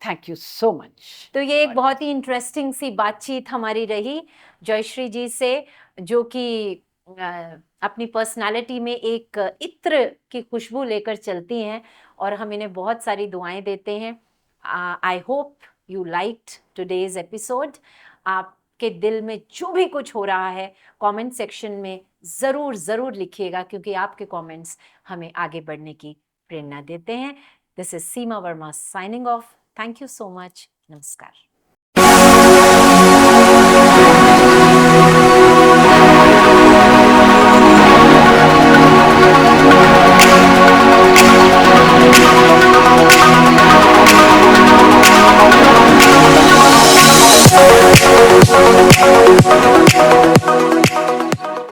Thank you so much. तो ये एक बहुत ही इंटरेस्टिंग सी बातचीत हमारी रही जयश्री जी से, जो कि अपनी पर्सनालिटी में एक इत्र की खुशबू लेकर चलती हैं और हम इन्हें बहुत सारी दुआएं देते हैं। I hope you liked today's episode. आपके दिल में जो भी कुछ हो रहा है कमेंट सेक्शन में ज़रूर ज़रूर लिखिएगा, क्योंकि आपके कमेंट्स हमें आगे बढ़ने की प्रेरणा देते हैं। This is Seema Verma signing off. Thank you so much. नमस्कार।